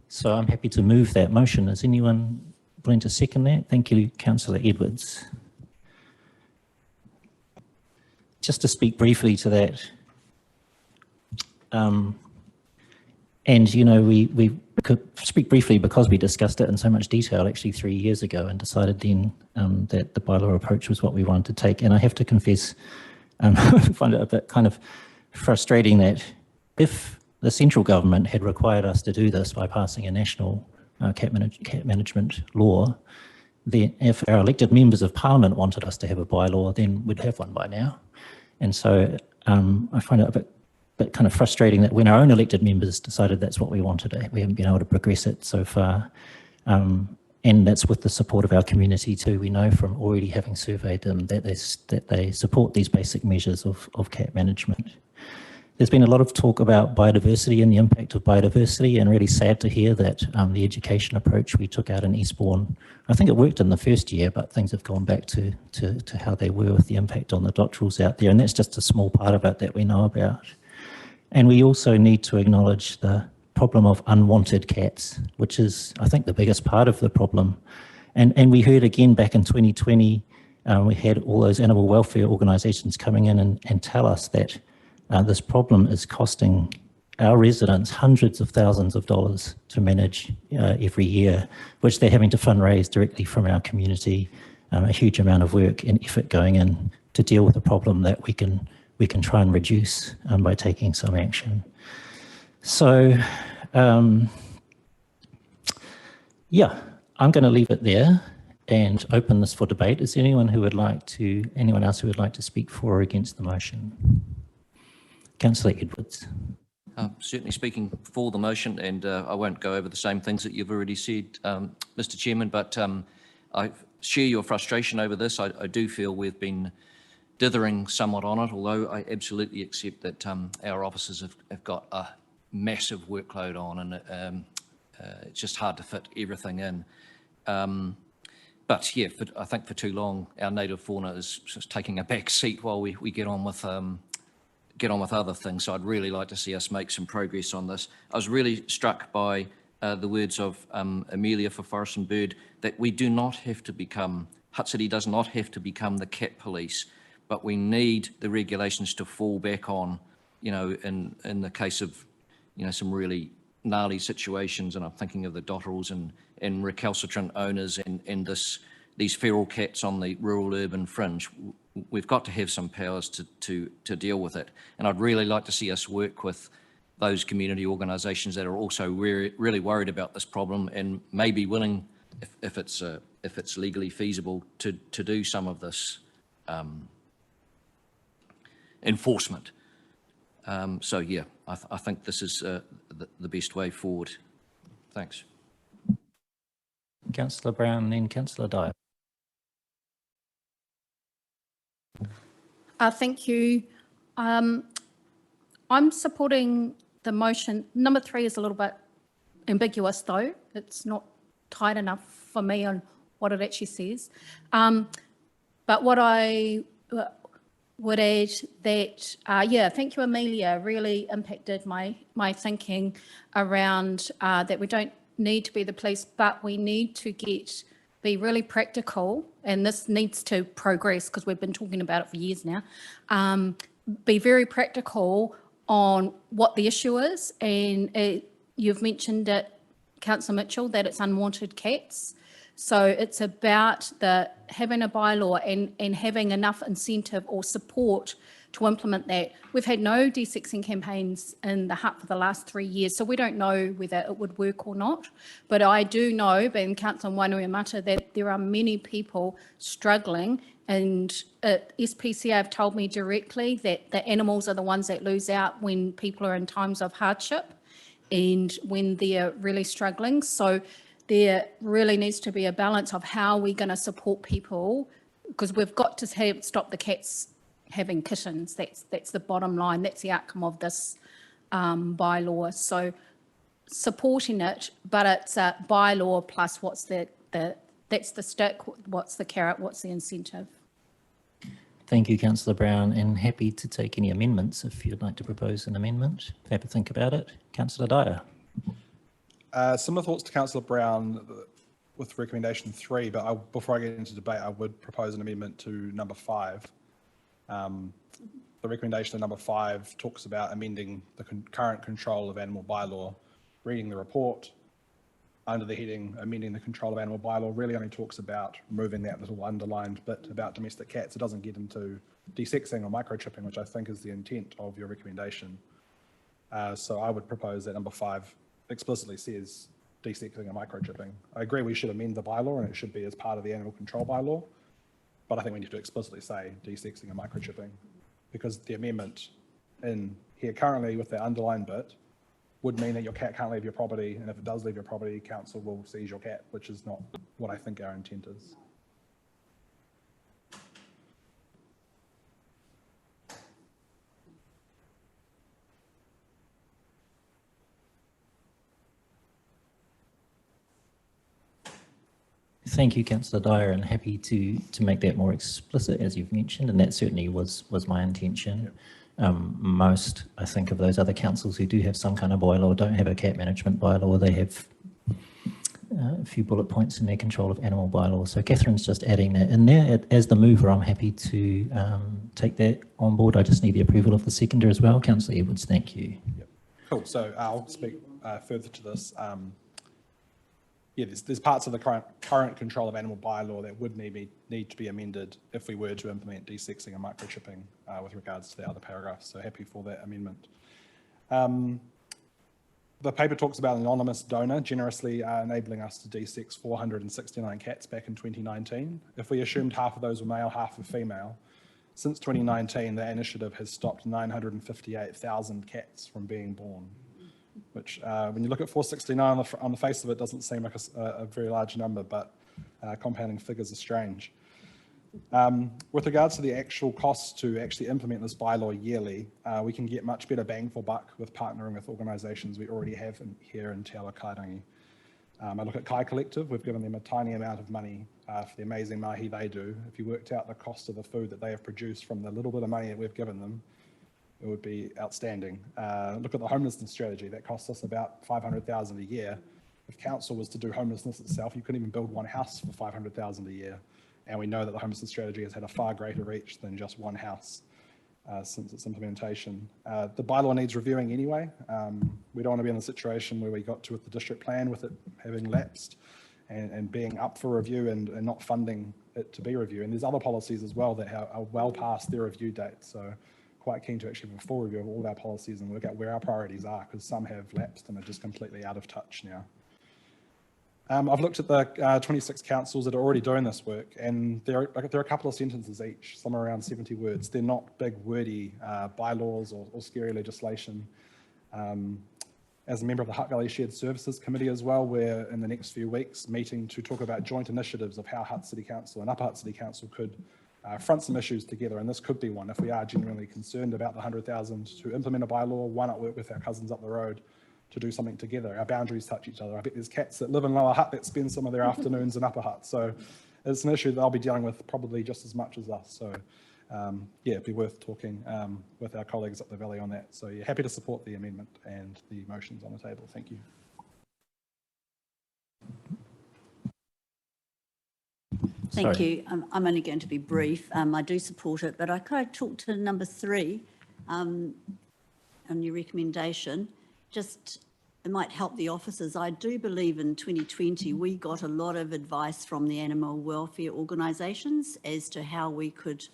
Speaker 1: So I'm happy to move that motion. Is anyone willing to second that? Thank you, Councillor Edwards. Just to speak briefly to that, and, you know, we could speak briefly because we discussed it in so much detail actually 3 years ago and decided then that the bylaw approach was what we wanted to take. And I have to confess, I find it a bit kind of frustrating that if the central government had required us to do this by passing a national cat management law, then if our elected members of parliament wanted us to have a bylaw, then we'd have one by now. And so I find it a bit kind of frustrating that when our own elected members decided that's what we wanted, we haven't been able to progress it so far. And that's with the support of our community too. We know from already having surveyed them that they support these basic measures of cat management. There's been a lot of talk about biodiversity and the impact of biodiversity, and really sad to hear that the education approach we took out in Eastbourne, I think it worked in the first year, but things have gone back to how they were with the impact on the dotterels out there. And that's just a small part of it that we know about. And we also need to acknowledge the problem of unwanted cats, which is, I think, the biggest part of the problem. And we heard again back in 2020, we had all those animal welfare organisations coming in and tell us that this problem is costing our residents hundreds of thousands of dollars to manage every year, which they're having to fundraise directly from our community, a huge amount of work and effort going in to deal with a problem that we can try and reduce by taking some action. So, yeah, I'm going to leave it there and open this for debate. Is there anyone else who would like to speak for or against the motion? Councillor Edwards.
Speaker 4: Certainly speaking for the motion, and I won't go over the same things that you've already said, Mr. Chairman, but I share your frustration over this. I do feel we've been dithering somewhat on it, although I absolutely accept that our officers have got a massive workload on, and it's just hard to fit everything in. But yeah, I think for too long our native fauna is just taking a back seat while we get on with other things. So I'd really like to see us make some progress on this. I was really struck by the words of Amelia for Forest and Bird, that we do not have to become, Hutt City does not have to become the cat police, but we need the regulations to fall back on, you know, in the case of, you know, some really gnarly situations, and I'm thinking of the dotterels and recalcitrant owners and these feral cats on the rural-urban fringe. We've got to have some powers to deal with it, and I'd really like to see us work with those community organisations that are also really worried about this problem and may be willing, if it's legally feasible, to do some of this enforcement. So yeah, I think this is the best way forward. Thanks.
Speaker 1: Councillor Brown, then Councillor Dyer.
Speaker 3: Thank you. I'm supporting the motion. Number 3 is a little bit ambiguous though. It's not tight enough for me on what it actually says. But what I would add that, yeah, thank you, Amelia, really impacted my thinking around that we don't need to be the police, but we need to be really practical, and this needs to progress because we've been talking about it for years now, be very practical on what the issue is. And you've mentioned it, Councillor Mitchell, that it's unwanted cats. So it's about having a bylaw and having enough incentive or support to implement that. We've had no desexing campaigns in the Hutt for the last 3 years, so we don't know whether it would work or not. But I do know, being Councillor Wainuiomata, that there are many people struggling, and SPCA have told me directly that the animals are the ones that lose out when people are in times of hardship and when they're really struggling. So there really needs to be a balance of how we're going to support people, because we've got to stop the cats having kittens. That's the bottom line. That's the outcome of this bylaw. So supporting it, but it's a bylaw plus what's that's the stick, what's the carrot, what's the incentive.
Speaker 1: Thank you, Councillor Brown, and happy to take any amendments if you'd like to propose an amendment. Have a think about it. Councillor Dyer.
Speaker 7: Similar thoughts to Councillor Brown with recommendation 3, but before I get into debate, I would propose an amendment to number 5. The recommendation of number 5 talks about amending the current control of animal bylaw. Reading the report under the heading amending the control of animal bylaw really only talks about removing that little underlined bit about domestic cats. It doesn't get into desexing or microchipping, which I think is the intent of your recommendation. So I would propose that number 5 explicitly says desexing and microchipping. I agree we should amend the bylaw and it should be as part of the animal control bylaw, but I think we need to explicitly say desexing and microchipping, because the amendment in here currently with the underlined bit would mean that your cat can't leave your property, and if it does leave your property, council will seize your cat, which is not what I think our intent is.
Speaker 1: Thank you, Councillor Dyer, and happy to make that more explicit, as you've mentioned, and that certainly was my intention. Yep. Most, I think, of those other councils who do have some kind of bylaw don't have a cat management bylaw. They have a few bullet points in their control of animal bylaw. So Catherine's just adding that in there. As the mover, I'm happy to take that on board. I just need the approval of the seconder as well. Councillor Edwards, thank you.
Speaker 7: Yep. Cool. So I'll speak further to this. Yeah, there's parts of the current control of animal bylaw that would need to be amended if we were to implement desexing and microchipping with regards to the other paragraphs. So happy for that amendment. The paper talks about an anonymous donor generously enabling us to desex 469 cats back in 2019. If we assumed half of those were male, half were female, since 2019, that initiative has stopped 958,000 cats from being born, which when you look at 469 on the face of it doesn't seem like a very large number, but compounding figures are strange. With regards to the actual costs to actually implement this bylaw yearly, we can get much better bang for buck with partnering with organisations we already have here in Te Awa Kairangi. I look at Kai Collective. We've given them a tiny amount of money for the amazing mahi they do. If you worked out the cost of the food that they have produced from the little bit of money that we've given them, it would be outstanding. Look at the homelessness strategy. That costs us about 500,000 a year. If council was to do homelessness itself, you couldn't even build one house for 500,000 a year. And we know that the homelessness strategy has had a far greater reach than just one house since its implementation. The bylaw needs reviewing anyway. We don't want to be in the situation where we got to with the district plan with it having lapsed and being up for review and not funding it to be reviewed. And there's other policies as well that are well past their review date. So quite keen to actually have a full review of all of our policies and work out where our priorities are, because some have lapsed and are just completely out of touch now. I've looked at the 26 councils that are already doing this work, and there are a couple of sentences each, some around 70 words. They're not big, wordy bylaws or scary legislation. As a member of the Hutt Valley Shared Services Committee as well, we're in the next few weeks meeting to talk about joint initiatives of how Hutt City Council and Upper Hutt City Council could front some issues together, and this could be one. If we are genuinely concerned about the 100,000 to implement a bylaw, why not work with our cousins up the road to do something together? Our boundaries touch each other. I bet there's cats that live in Lower Hutt that spend some of their afternoons in Upper Hutt. So it's an issue that I'll be dealing with probably just as much as us. So yeah, it'd be worth talking with our colleagues up the valley on that. So yeah, happy to support the amendment and the motions on the table. Thank you.
Speaker 5: Thank you. I'm only going to be brief. I do support it, but I could talk to number 3 on your recommendation. Just, it might help the officers. I do believe in 2020 we got a lot of advice from the animal welfare organisations as to how we could,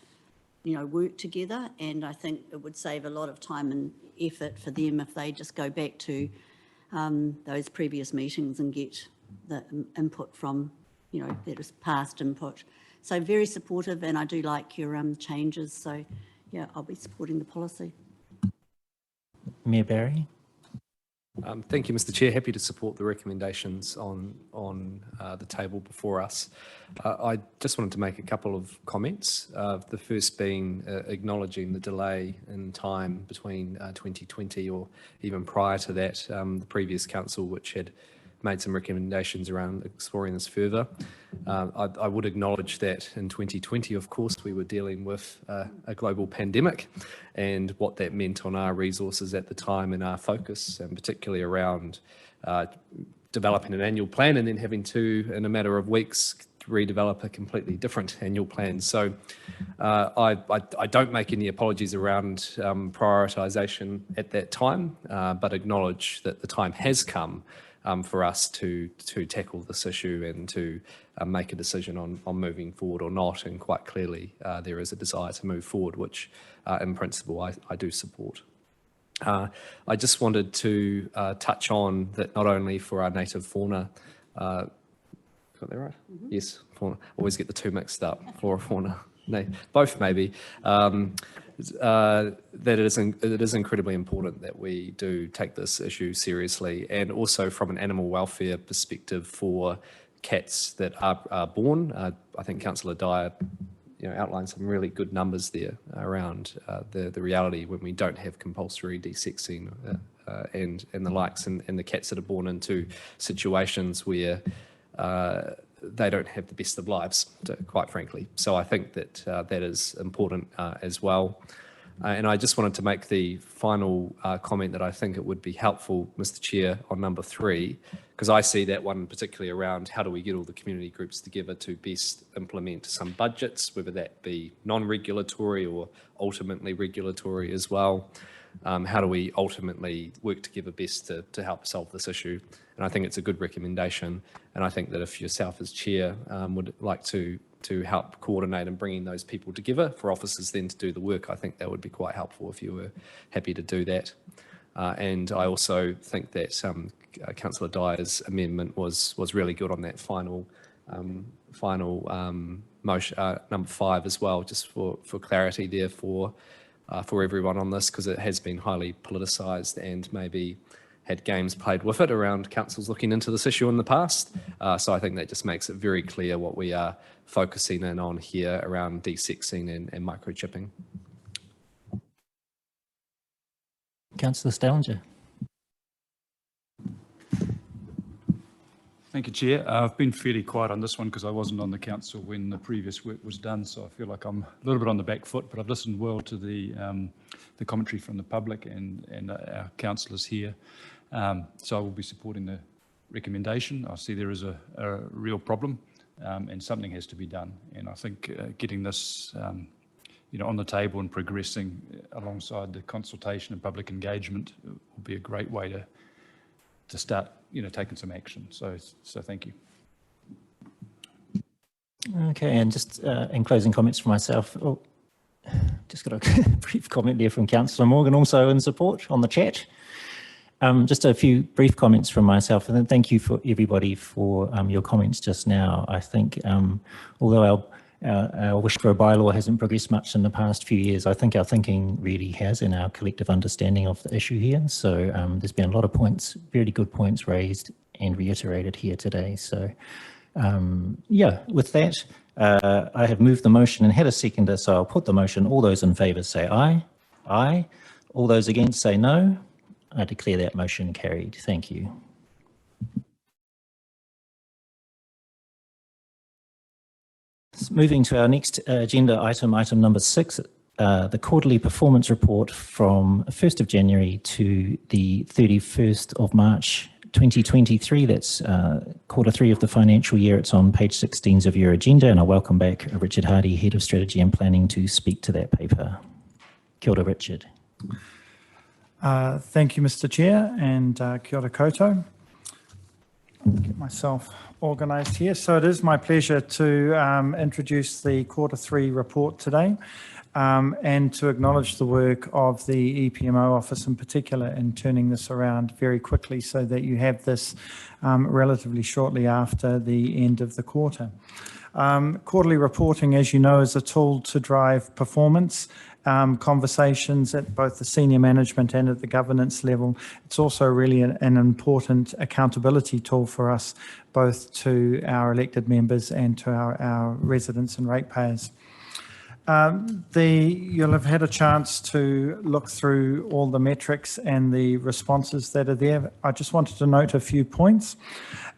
Speaker 5: you know, work together, and I think it would save a lot of time and effort for them if they just go back to those previous meetings and get the input from, you know, that is past input. So very supportive, and I do like your changes. So yeah, I'll be supporting the policy.
Speaker 1: Mayor Barry.
Speaker 12: Thank you, Mr. Chair. Happy to support the recommendations on the table before us. I just wanted to make a couple of comments. The first being acknowledging the delay in time between 2020 or even prior to that, the previous council, which had made some recommendations around exploring this further. I would acknowledge that in 2020, of course, we were dealing with a global pandemic and what that meant on our resources at the time and our focus, and particularly around developing an annual plan and then having to, in a matter of weeks, redevelop a completely different annual plan. So I don't make any apologies around prioritisation at that time, but acknowledge that the time has come for us to tackle this issue and to make a decision on moving forward or not. And quite clearly, there is a desire to move forward, which in principle I do support. I just wanted to touch on that not only for our native fauna, got that right? Mm-hmm. Yes, fauna. Always get the two mixed up, flora, fauna. No, both maybe. That it is incredibly important that we do take this issue seriously, and also from an animal welfare perspective for cats that are born. I think Councillor Dyer, outlined some really good numbers there around the reality when we don't have compulsory desexing and the likes, and the cats that are born into situations where they don't have the best of lives, quite frankly. So I think that that is important as well. And I just wanted to make the final comment that I think it would be helpful, Mr. Chair, on number 3, because I see that one particularly around how do we get all the community groups together to best implement some budgets, whether that be non-regulatory or ultimately regulatory as well. How do we ultimately work together best to help solve this issue? And I think it's a good recommendation. And I think that if yourself as chair would like to help coordinate and bringing those people together for officers then to do the work, I think that would be quite helpful if you were happy to do that. And I also think that Councillor Dyer's amendment was really good on that final motion, number 5 as well, just for clarity there for everyone on this, because it has been highly politicised and maybe had games played with it around councils looking into this issue in the past. So I think that just makes it very clear what we are focusing in on here around desexing and microchipping.
Speaker 1: Councillor Stallinger.
Speaker 13: Thank you, Chair. I've been fairly quiet on this one because I wasn't on the council when the previous work was done, so I feel like I'm a little bit on the back foot, but I've listened well to the commentary from the public and our councillors here. So I will be supporting the recommendation. I see there is a real problem and something has to be done. And I think getting this on the table and progressing alongside the consultation and public engagement will be a great way to start taking some action. So thank you.
Speaker 1: Okay, and just in closing comments for myself, just got a brief comment there from Councillor Morgan, also in support on the chat. Just a few brief comments from myself, and then thank you for everybody for your comments just now. I think although our wish for a bylaw hasn't progressed much in the past few years, I think our thinking really has in our collective understanding of the issue here. So there's been a lot of points, really good points raised and reiterated here today. So Yeah, with that, I have moved the motion and had a seconder, so I'll put the motion. All those in favour say aye. Aye. All those against say no. I declare that motion carried. Thank you. Moving to our next agenda item, item number 6, the quarterly performance report from 1st of January to the 31st of March 2023. That's quarter 3 of the financial year. It's on page 16 of your agenda, and I welcome back Richard Hardy, Head of Strategy and Planning, to speak to that paper. Kia ora, Richard.
Speaker 10: Thank you, Mr. Chair, and kia ora koutou. Get myself organised here. So it is my pleasure to introduce the quarter 3 report today, and to acknowledge the work of the EPMO office in particular in turning this around very quickly so that you have this relatively shortly after the end of the quarter. Quarterly reporting, as you know, is a tool to drive performance, conversations at both the senior management and at the governance level. It's also really an important accountability tool for us, both to our elected members and to our residents and ratepayers. You'll have had a chance to look through all the metrics and the responses that are there. I just wanted to note a few points.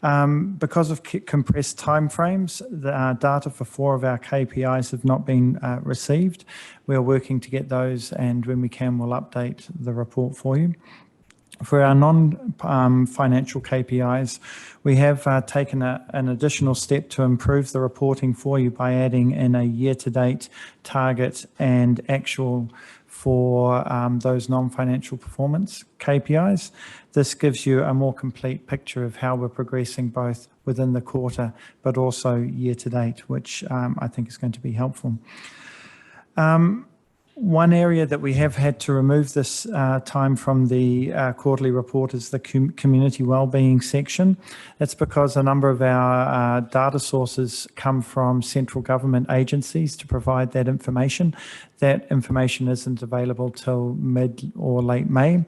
Speaker 10: Because of compressed timeframes, the data for 4 of our KPIs have not been received. We're working to get those, and when we can, we'll update the report for you. For our non-financial KPIs, we have taken an additional step to improve the reporting for you by adding in a year-to-date target and actual for those non-financial performance KPIs. This gives you a more complete picture of how we're progressing both within the quarter but also year-to-date, which I think is going to be helpful. One area that we have had to remove this time from the quarterly report is the community wellbeing section. That's because a number of our data sources come from central government agencies to provide that information. That information isn't available till mid or late May.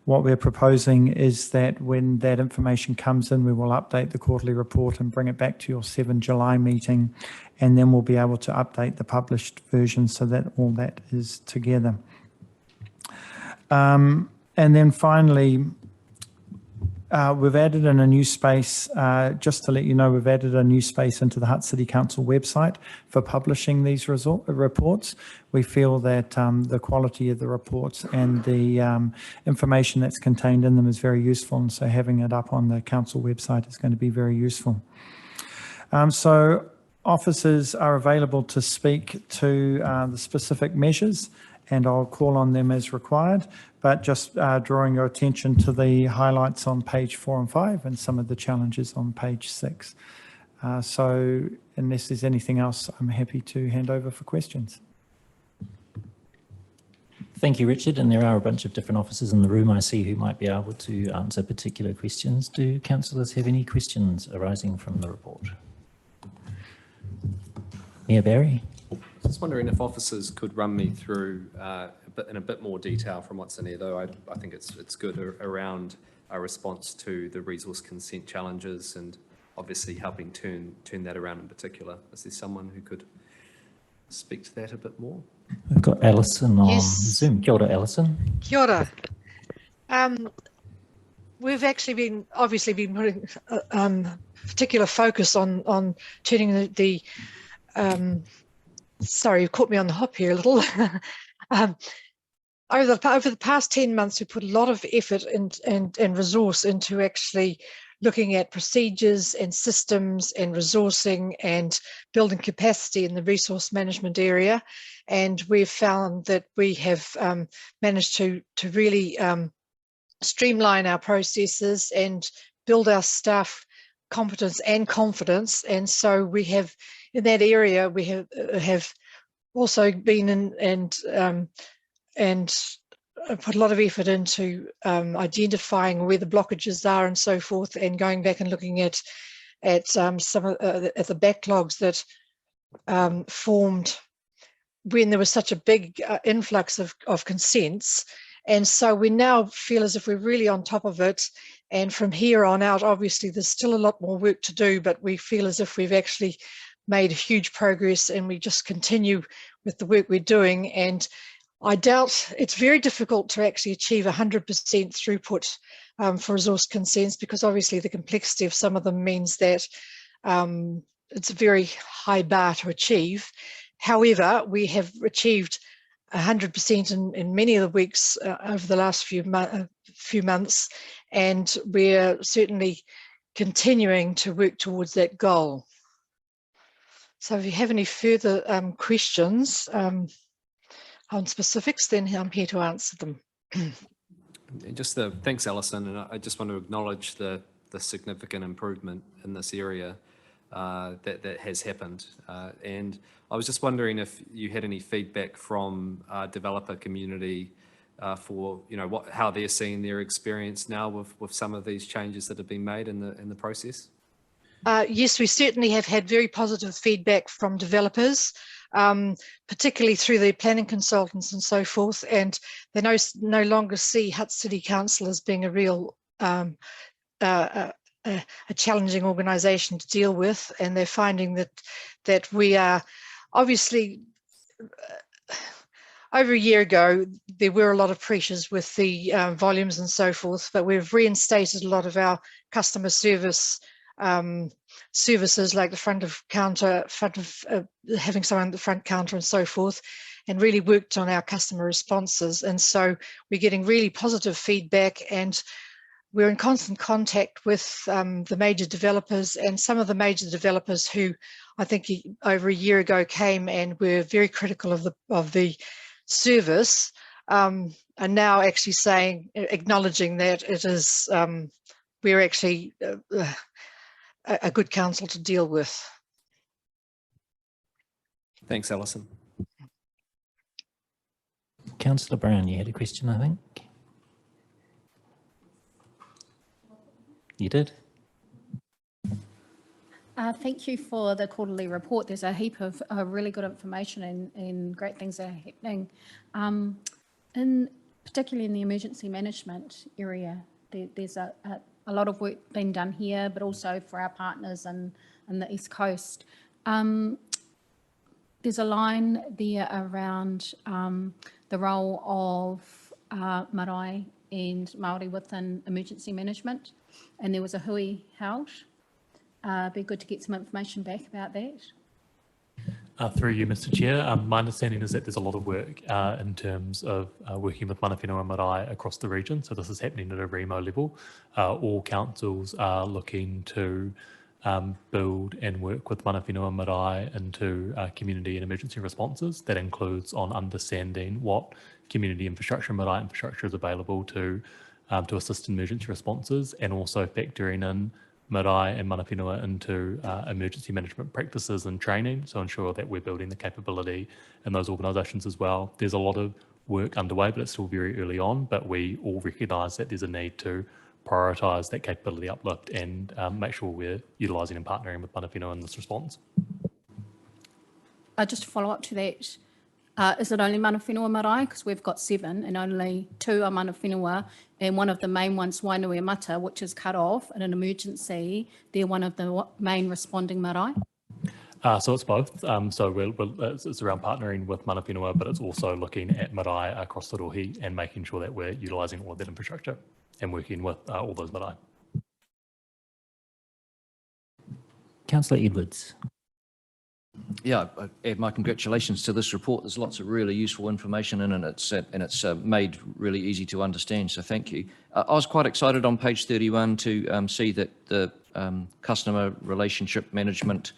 Speaker 10: What we're proposing is that when that information comes in, we will update the quarterly report and bring it back to your 7 July meeting, and then we'll be able to update the published version so that all that is together. And then finally, we've added in a new space, just to let you know, we've added a new space into the Hutt City Council website for publishing these reports. We feel that the quality of the reports and the information that's contained in them is very useful, and so having it up on the council website is going to be very useful. So officers are available to speak to the specific measures, and I'll call on them as required, but just drawing your attention to the highlights on page 4 and 5 and some of the challenges on page 6. So unless there's anything else, I'm happy to hand over for questions.
Speaker 1: Thank you, Richard. And there are a bunch of different officers in the room I see who might be able to answer particular questions. Do councillors have any questions arising from the report? Mayor Barry?
Speaker 12: Just wondering if officers could run me through in a bit more detail from what's in here, though I think it's good around a response to the resource consent challenges and obviously helping turn that around in particular. Is there someone who could speak to that a bit more?
Speaker 1: We've got Alison on Zoom. Kia ora, Alison.
Speaker 14: Kia ora. We've actually obviously been putting particular focus on turning the sorry, you caught me on the hop here a little. Over the past 10 months, we put a lot of effort and resource into actually looking at procedures and systems and resourcing and building capacity in the resource management area. And we've found that we have managed to really streamline our processes and build our staff competence and confidence. And so we have, in that area, we have also been in and put a lot of effort into identifying where the blockages are and so forth, and going back and looking at some of at the backlogs that formed when there was such a big influx of consents. And so we now feel as if we're really on top of it, And from here on out, obviously, there's still a lot more work to do, but we feel as if we've actually made huge progress, and we just continue with the work we're doing. And I doubt it's very difficult to actually achieve 100% throughput for resource consents, because obviously the complexity of some of them means that it's a very high bar to achieve. However, we have achieved 100% in many of the weeks over the last few months, and we're certainly continuing to work towards that goal. So if you have any further questions on specifics, then I'm here to answer them.
Speaker 12: Thanks, Alison, and I just want to acknowledge the significant improvement in this area that has happened. And I was just wondering if you had any feedback from our developer community for how they're seeing their experience now with some of these changes that have been made in the process.
Speaker 14: Yes, we certainly have had very positive feedback from developers, particularly through the planning consultants and so forth, and they no longer see Hutt City Council as being a real a challenging organisation to deal with, and they're finding that we are obviously. Over a year ago, there were a lot of pressures with the volumes and so forth, but we've reinstated a lot of our customer service services, like the having someone at the front counter and so forth, and really worked on our customer responses. And so we're getting really positive feedback, and we're in constant contact with the major developers, and some of the major developers who I think over a year ago came and were very critical of the service are now actually acknowledging that it is we're actually a good council to deal with.
Speaker 12: Thanks, Alison.
Speaker 1: Councillor Brown, you had a question, I think. You did.
Speaker 3: Thank you for the quarterly report. There's a heap of really good information and great things are happening. Particularly in the emergency management area, there's a lot of work being done here, but also for our partners in the East Coast. There's a line there around the role of marae and Māori within emergency management, and there was a hui held. Be good to get some information back about that.
Speaker 11: Through you, Mr. Chair, my understanding is that there's a lot of work in terms of working with mana whenua marae across the region. So this is happening at a remo level. All councils are looking to build and work with mana whenua marae into community and emergency responses. That includes on understanding what community infrastructure and marae infrastructure is available to assist in emergency responses, and also factoring in marae and mana whenua into emergency management practices and training, so ensure that we're building the capability in those organisations as well. There's a lot of work underway, but it's still very early on, but we all recognise that there's a need to prioritise that capability uplift and make sure we're utilising and partnering with mana whenua in this response.
Speaker 3: Just to follow up to that, is it only mana whenua marae? Because we've got 7 and only 2 are mana whenua, and one of the main ones, Wainui Mata, which is cut off in an emergency, they're one of the main responding marae.
Speaker 11: So it's both. So it's around partnering with mana whenua, but it's also looking at marae across the rohi and making sure that we're utilising all of that infrastructure and working with all those marae.
Speaker 1: Councillor Edwards.
Speaker 4: Yeah, I add my congratulations to this report. There's lots of really useful information in it, and it's made really easy to understand, so thank you. I was quite excited on page 31 to see that the customer relationship management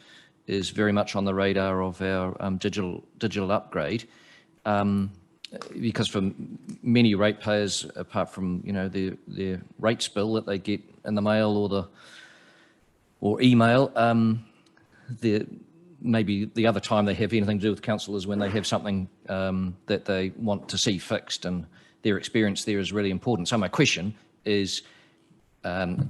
Speaker 4: is very much on the radar of our digital upgrade, because for many ratepayers, apart from their rates bill that they get in the mail or email, maybe the other time they have anything to do with council is when they have something that they want to see fixed, and their experience there is really important. So my question is,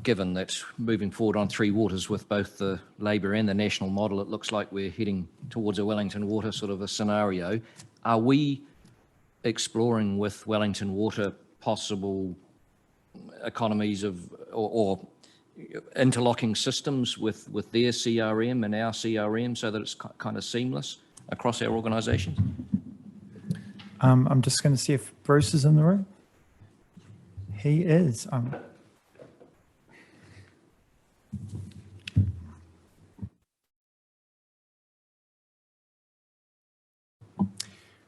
Speaker 4: given that moving forward on Three Waters with both the Labour and the national model, it looks like we're heading towards a Wellington Water sort of a scenario. Are we exploring with Wellington Water possible economies of or interlocking systems with their CRM and our CRM so that it's kind of seamless across our organisations?
Speaker 10: I'm just going to see if Bruce is in the room. He is.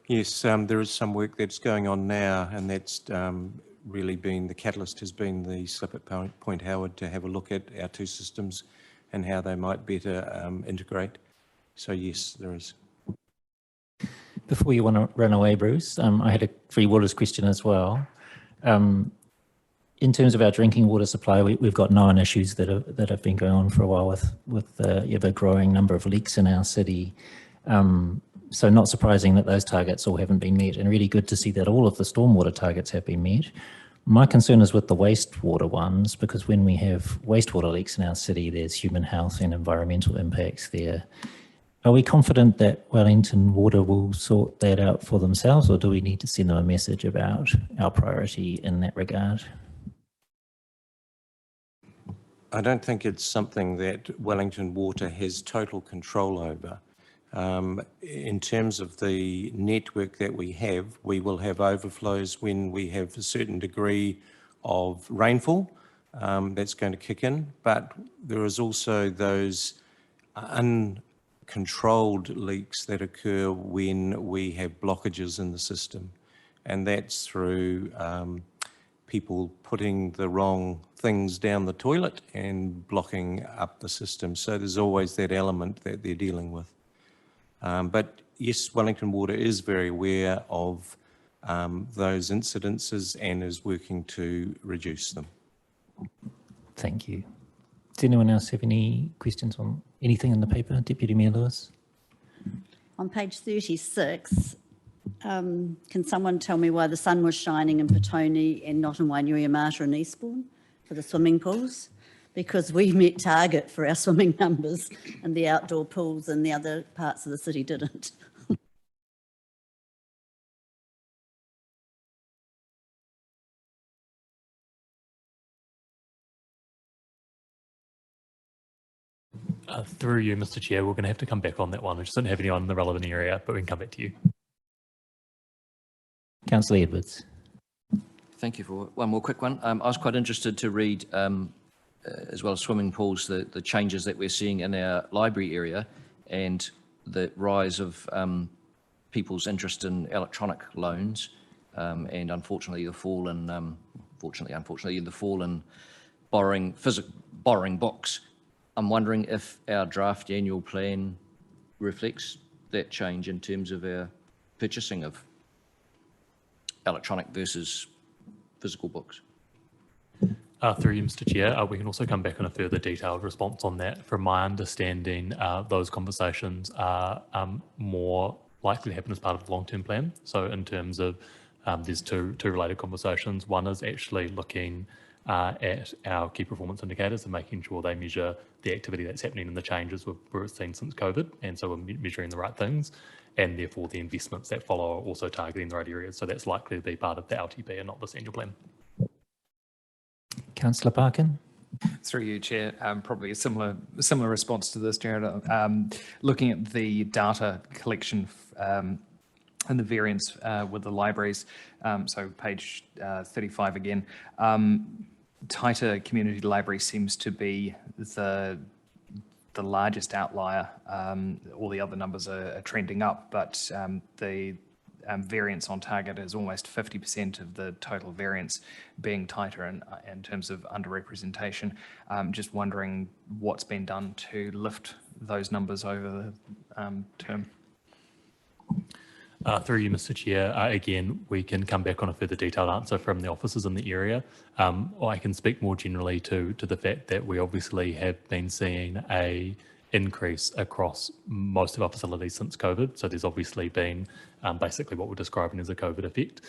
Speaker 15: Yes, there is some work that's going on now, and that's really been, the catalyst has been the slip at Point Howard to have a look at our two systems and how they might better integrate. So yes, there is.
Speaker 1: Before you want to run away, Bruce, I had a Free Waters question as well. In terms of our drinking water supply, we've got known issues that have been going on for a while with the ever-growing number of leaks in our city. So not surprising that those targets all haven't been met, and really good to see that all of the stormwater targets have been met. My concern is with the wastewater ones, because when we have wastewater leaks in our city, there's human health and environmental impacts there. Are we confident that Wellington Water will sort that out for themselves, or do we need to send them a message about our priority in that regard?
Speaker 15: I don't think it's something that Wellington Water has total control over. In terms of the network that we will have overflows when we have a certain degree of rainfall that's going to kick in, but there is also those uncontrolled leaks that occur when we have blockages in the system, and that's through people putting the wrong things down the toilet and blocking up the system. So there's always that element that they're dealing with. But yes, Wellington Water is very aware of those incidences and is working to reduce them.
Speaker 1: Thank you. Does anyone else have any questions on anything in the paper? Deputy Mayor Lewis?
Speaker 5: On page 36, can someone tell me why the sun was shining in Petone and not in Wainuiomata and Eastbourne for the swimming pools? Because we met target for our swimming numbers and the outdoor pools and the other parts of the city didn't.
Speaker 11: Through you, Mr. Chair, we're going to have to come back on that one. I just don't have anyone in the relevant area, but we can come back to you.
Speaker 1: Councillor Edwards.
Speaker 4: Thank you for one more quick one. I was quite interested to read, as well as swimming pools, the changes that we're seeing in our library area and the rise of people's interest in electronic loans, and unfortunately the fall in, unfortunately the fall in borrowing books. I'm wondering if our draft annual plan reflects that change in terms of our purchasing of electronic versus physical books.
Speaker 11: Through you, Mr. Chair, we can also come back on a further detailed response on that. From my understanding, those conversations are more likely to happen as part of the long-term plan. So in terms of, there's two related conversations. One is actually looking at our key performance indicators and making sure they measure the activity that's happening and the changes we've seen since COVID. And so we're measuring the right things, and therefore the investments that follow are also targeting the right areas. So that's likely to be part of the LTP and not this annual plan.
Speaker 1: Councillor Parkin.
Speaker 8: Through you, Chair, probably a similar response to this, Jared. Looking at the data collection and the variance with the libraries, so page 35 again, tighter community library seems to be the largest outlier. All the other numbers are trending up, but the variance on target is almost 50% of the total variance being tighter in terms of underrepresentation. Just wondering what's been done to lift those numbers over the term.
Speaker 11: Through you, Mr. Chair, again, we can come back on a further detailed answer from the officers in the area. I can speak more generally to the fact that we obviously have been seeing a increase across most of our facilities since COVID. So there's obviously been basically what we're describing as a COVID effect.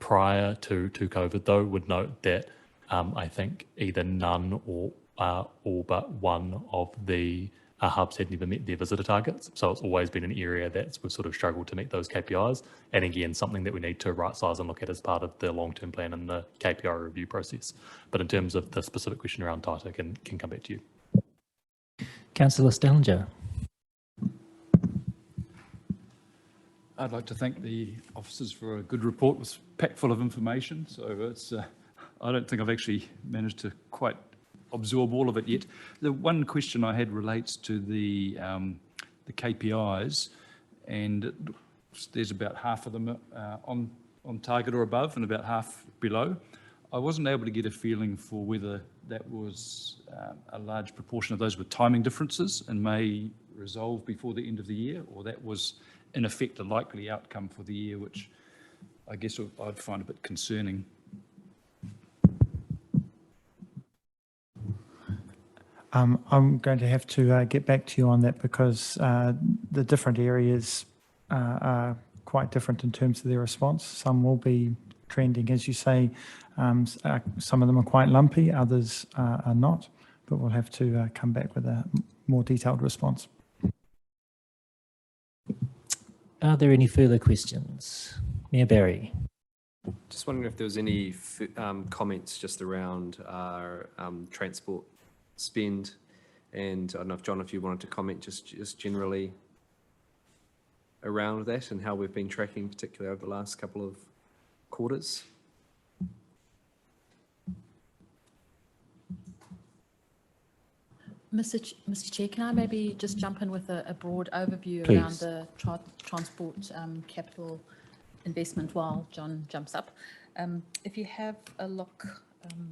Speaker 11: Prior to COVID, though, would note that I think either none or all but one of the our hubs had never met their visitor targets. So it's always been an area that we've sort of struggled to meet those KPIs. And again, something that we need to right size and look at as part of the long-term plan and the KPI review process. But in terms of the specific question around data, can come back to you.
Speaker 1: Councillor Stellinger.
Speaker 13: I'd like to thank the officers for a good report. It was packed full of information, so it's, I don't think I've actually managed to quite absorb all of it yet. The one question I had relates to the KPIs, and there's about half of them on target or above and about half below. I wasn't able to get a feeling for whether that was a large proportion of those with timing differences and may resolve before the end of the year, or that was in effect a likely outcome for the year, which I guess I'd find a bit concerning.
Speaker 10: I'm going to have to get back to you on that because the different areas are quite different in terms of their response. Some will be trending, as you say, some of them are quite lumpy, others are not, but we'll have to come back with a more detailed response.
Speaker 1: Are there any further questions? Mayor Barry.
Speaker 12: Just wondering if there was any comments just around our transport spend, and I don't know if John, if you wanted to comment just generally around that and how we've been tracking, particularly over the last couple of quarters.
Speaker 16: Mr. Chair, can I maybe just jump in with a broad overview
Speaker 1: Please.
Speaker 16: around the transport capital investment while John jumps up? If you have a look,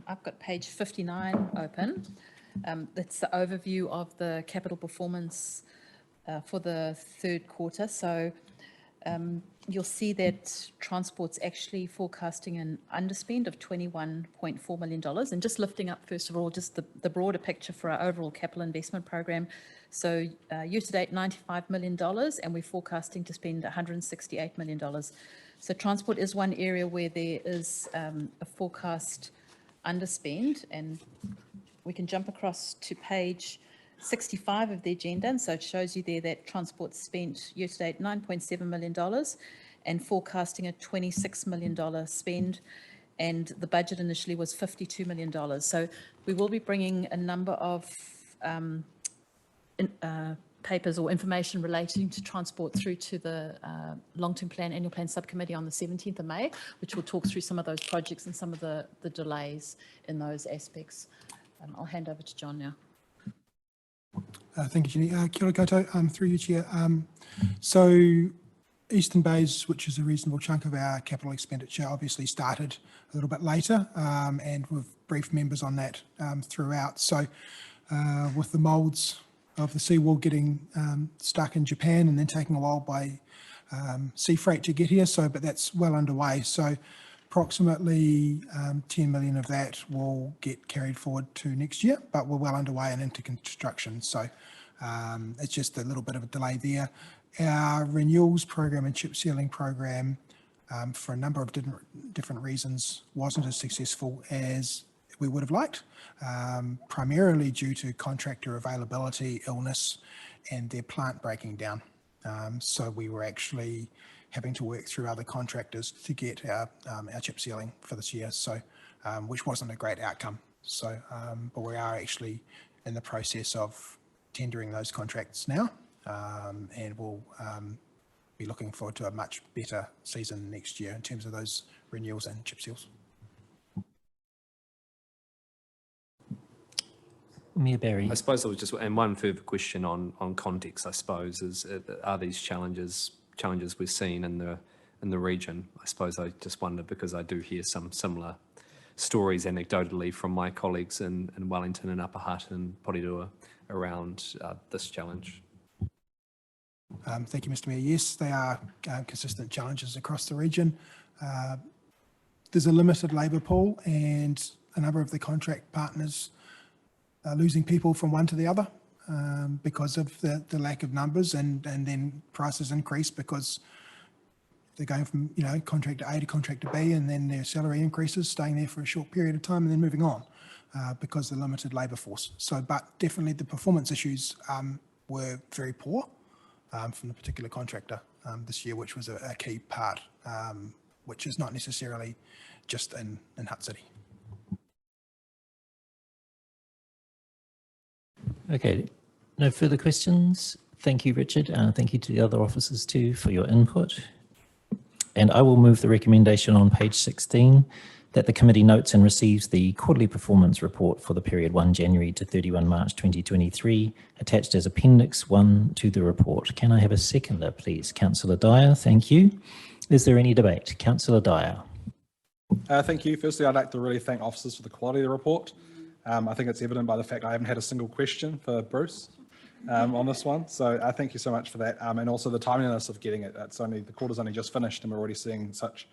Speaker 16: I've got page 59 open. That's the overview of the capital performance for the third quarter. So you'll see that transport's actually forecasting an underspend of $21.4 million. And just lifting up, first of all, just the broader picture for our overall capital investment program. So year to date, $95 million, and we're forecasting to spend $168 million. So transport is one area where there is a forecast underspend, and we can jump across to page 65 of the agenda, and so it shows you there that transport spent year to date $9.7 million and forecasting a $26 million spend, and the budget initially was $52 million. So we will be bringing a number of papers or information relating to transport through to the long-term plan, annual plan subcommittee on the 17th of May, which will talk through some of those projects and some of the delays in those aspects. I'll hand over to John now.
Speaker 17: Thank you, Jenny. Kia ora koutou, through you, Chair. So Eastern Bays, which is a reasonable chunk of our capital expenditure, obviously started a little bit later, and we've briefed members on that throughout. So with the moulds of the seawall getting stuck in Japan and then taking a while by sea freight to get here, but that's well underway. So approximately 10 million of that will get carried forward to next year, but we're well underway and into construction. So it's just a little bit of a delay there. Our renewals program and chip sealing program, for a number of different reasons, wasn't as successful as we would have liked, primarily due to contractor availability, illness, and their plant breaking down. So we were actually having to work through other contractors to get our chip sealing for this year, so which wasn't a great outcome. So, but we are actually in the process of tendering those contracts now, and we'll be looking forward to a much better season next year in terms of those renewals and chip seals.
Speaker 1: Mayor Barry.
Speaker 12: I suppose I was just, and one further question on context, I suppose, is are these challenges we're seeing in the region? I suppose I just wonder, because I do hear some similar stories anecdotally from my colleagues in Wellington and Upper Hutt and Porirua around this challenge.
Speaker 17: Thank you, Mr. Mayor. Yes, they are consistent challenges across the region. There's a limited labour pool, and a number of the contract partners are losing people from one to the other because of the lack of numbers, and then prices increase because they're going from contractor A to contractor B, and then their salary increases, staying there for a short period of time and then moving on because of the limited labour force. So, but definitely the performance issues were very poor from the particular contractor this year, which was a key part, which is not necessarily just in Hutt City.
Speaker 1: Okay, no further questions. Thank you, Richard. Thank you to the other officers too for your input. And I will move the recommendation on page 16 that the committee notes and receives the quarterly performance report for the period 1 January to 31 March 2023 attached as Appendix 1 to the report. Can I have a seconder, please? Councillor Dyer, thank you. Is there any debate? Councillor Dyer.
Speaker 7: Thank you. Firstly, I'd like to really thank officers for the quality of the report. I think it's evident by the fact I haven't had a single question for Bruce on this one. So thank you so much for that. And also the timeliness of getting it. The quarter's only just finished and we're already seeing such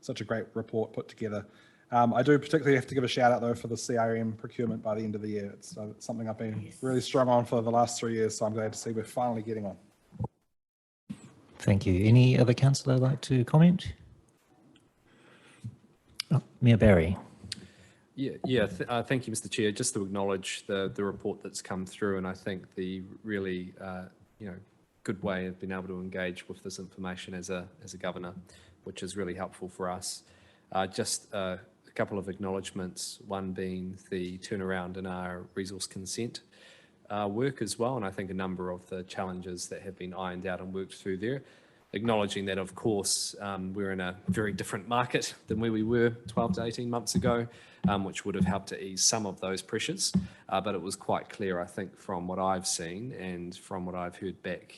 Speaker 7: a great report put together. I do particularly have to give a shout out though for the CRM procurement by the end of the year. It's something I've been really strong on for the last 3 years. So I'm glad to see we're finally getting on.
Speaker 1: Thank you. Any other councillor like to comment? Oh, Mayor Barry.
Speaker 12: Thank you, Mr. Chair. Just to acknowledge the report that's come through, and I think the really good way of being able to engage with this information as a governor, which is really helpful for us. Just a couple of acknowledgements. One being the turnaround in our resource consent work as well, and I think a number of the challenges that have been ironed out and worked through there. Acknowledging that, of course, we're in a very different market than where we were 12 to 18 months ago, which would have helped to ease some of those pressures. But it was quite clear, I think, from what I've seen and from what I've heard back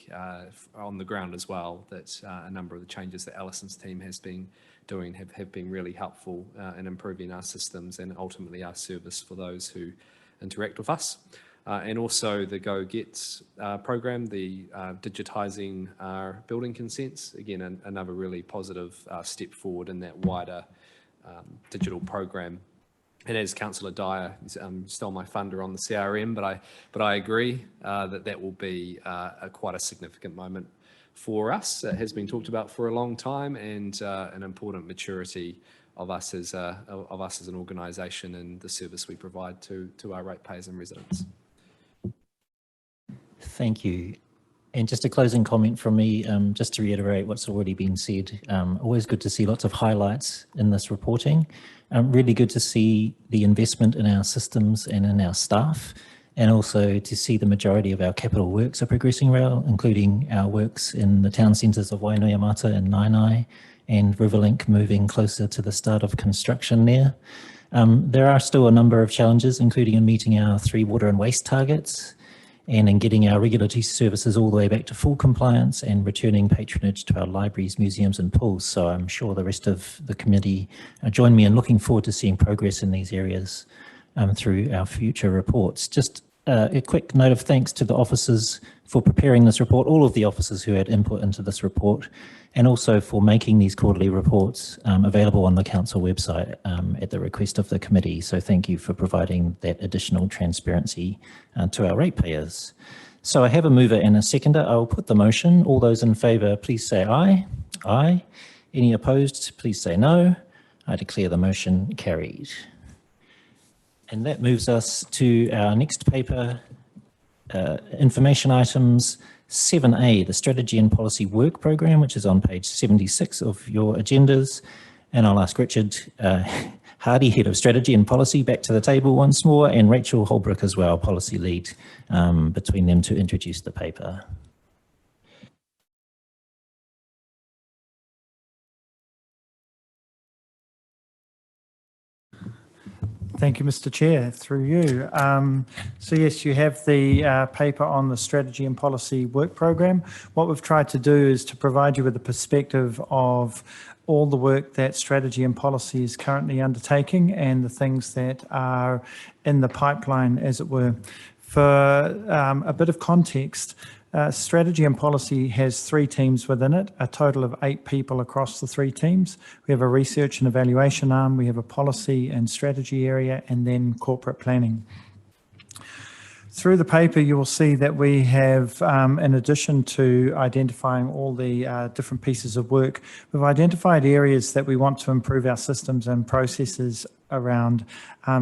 Speaker 12: on the ground as well, that a number of the changes that Alison's team has been doing have been really helpful in improving our systems and ultimately our service for those who interact with us. And also the Go Get program, the digitising our building consents, again, another really positive step forward in that wider digital program. And as Councillor Dyer stole my thunder on the CRM, but I agree that will be quite a significant moment for us. It has been talked about for a long time, and an important maturity of us as an organisation and the service we provide to our ratepayers and residents.
Speaker 1: Thank you. And just a closing comment from me, just to reiterate what's already been said. Always good to see lots of highlights in this reporting. Really good to see the investment in our systems and in our staff, and also to see the majority of our capital works are progressing well, including our works in the town centres of Wainoiamata and Nainai, and Riverlink moving closer to the start of construction there. There are still a number of challenges, including in meeting our 3 water and waste targets, and in getting our regulatory services all the way back to full compliance and returning patronage to our libraries, museums and pools. So I'm sure the rest of the committee join me in looking forward to seeing progress in these areas through our future reports. Just a quick note of thanks to the officers for preparing this report, all of the officers who had input into this report, and also for making these quarterly reports available on the council website at the request of the committee. So thank you for providing that additional transparency to our ratepayers. So I have a mover and a seconder. I will put the motion. All those in favour, please say aye. Aye. Any opposed, please say no. I declare the motion carried. And that moves us to our next paper, information items 7A, the Strategy and Policy Work Programme, which is on page 76 of your agendas. And I'll ask Richard Hardy, Head of Strategy and Policy, back to the table once more, and Rachel Holbrook as well, Policy Lead, between them to introduce the paper.
Speaker 10: Thank you, Mr. Chair, through you. So yes, you have the paper on the Strategy and Policy Work Programme. What we've tried to do is to provide you with a perspective of all the work that Strategy and Policy is currently undertaking and the things that are in the pipeline, as it were. For a bit of context, Strategy and Policy has 3 teams within it, a total of 8 people across the 3 teams. We have a research and evaluation arm, we have a policy and strategy area, and then corporate planning. Through the paper, you will see that we have, in addition to identifying all the different pieces of work, we've identified areas that we want to improve our systems and processes around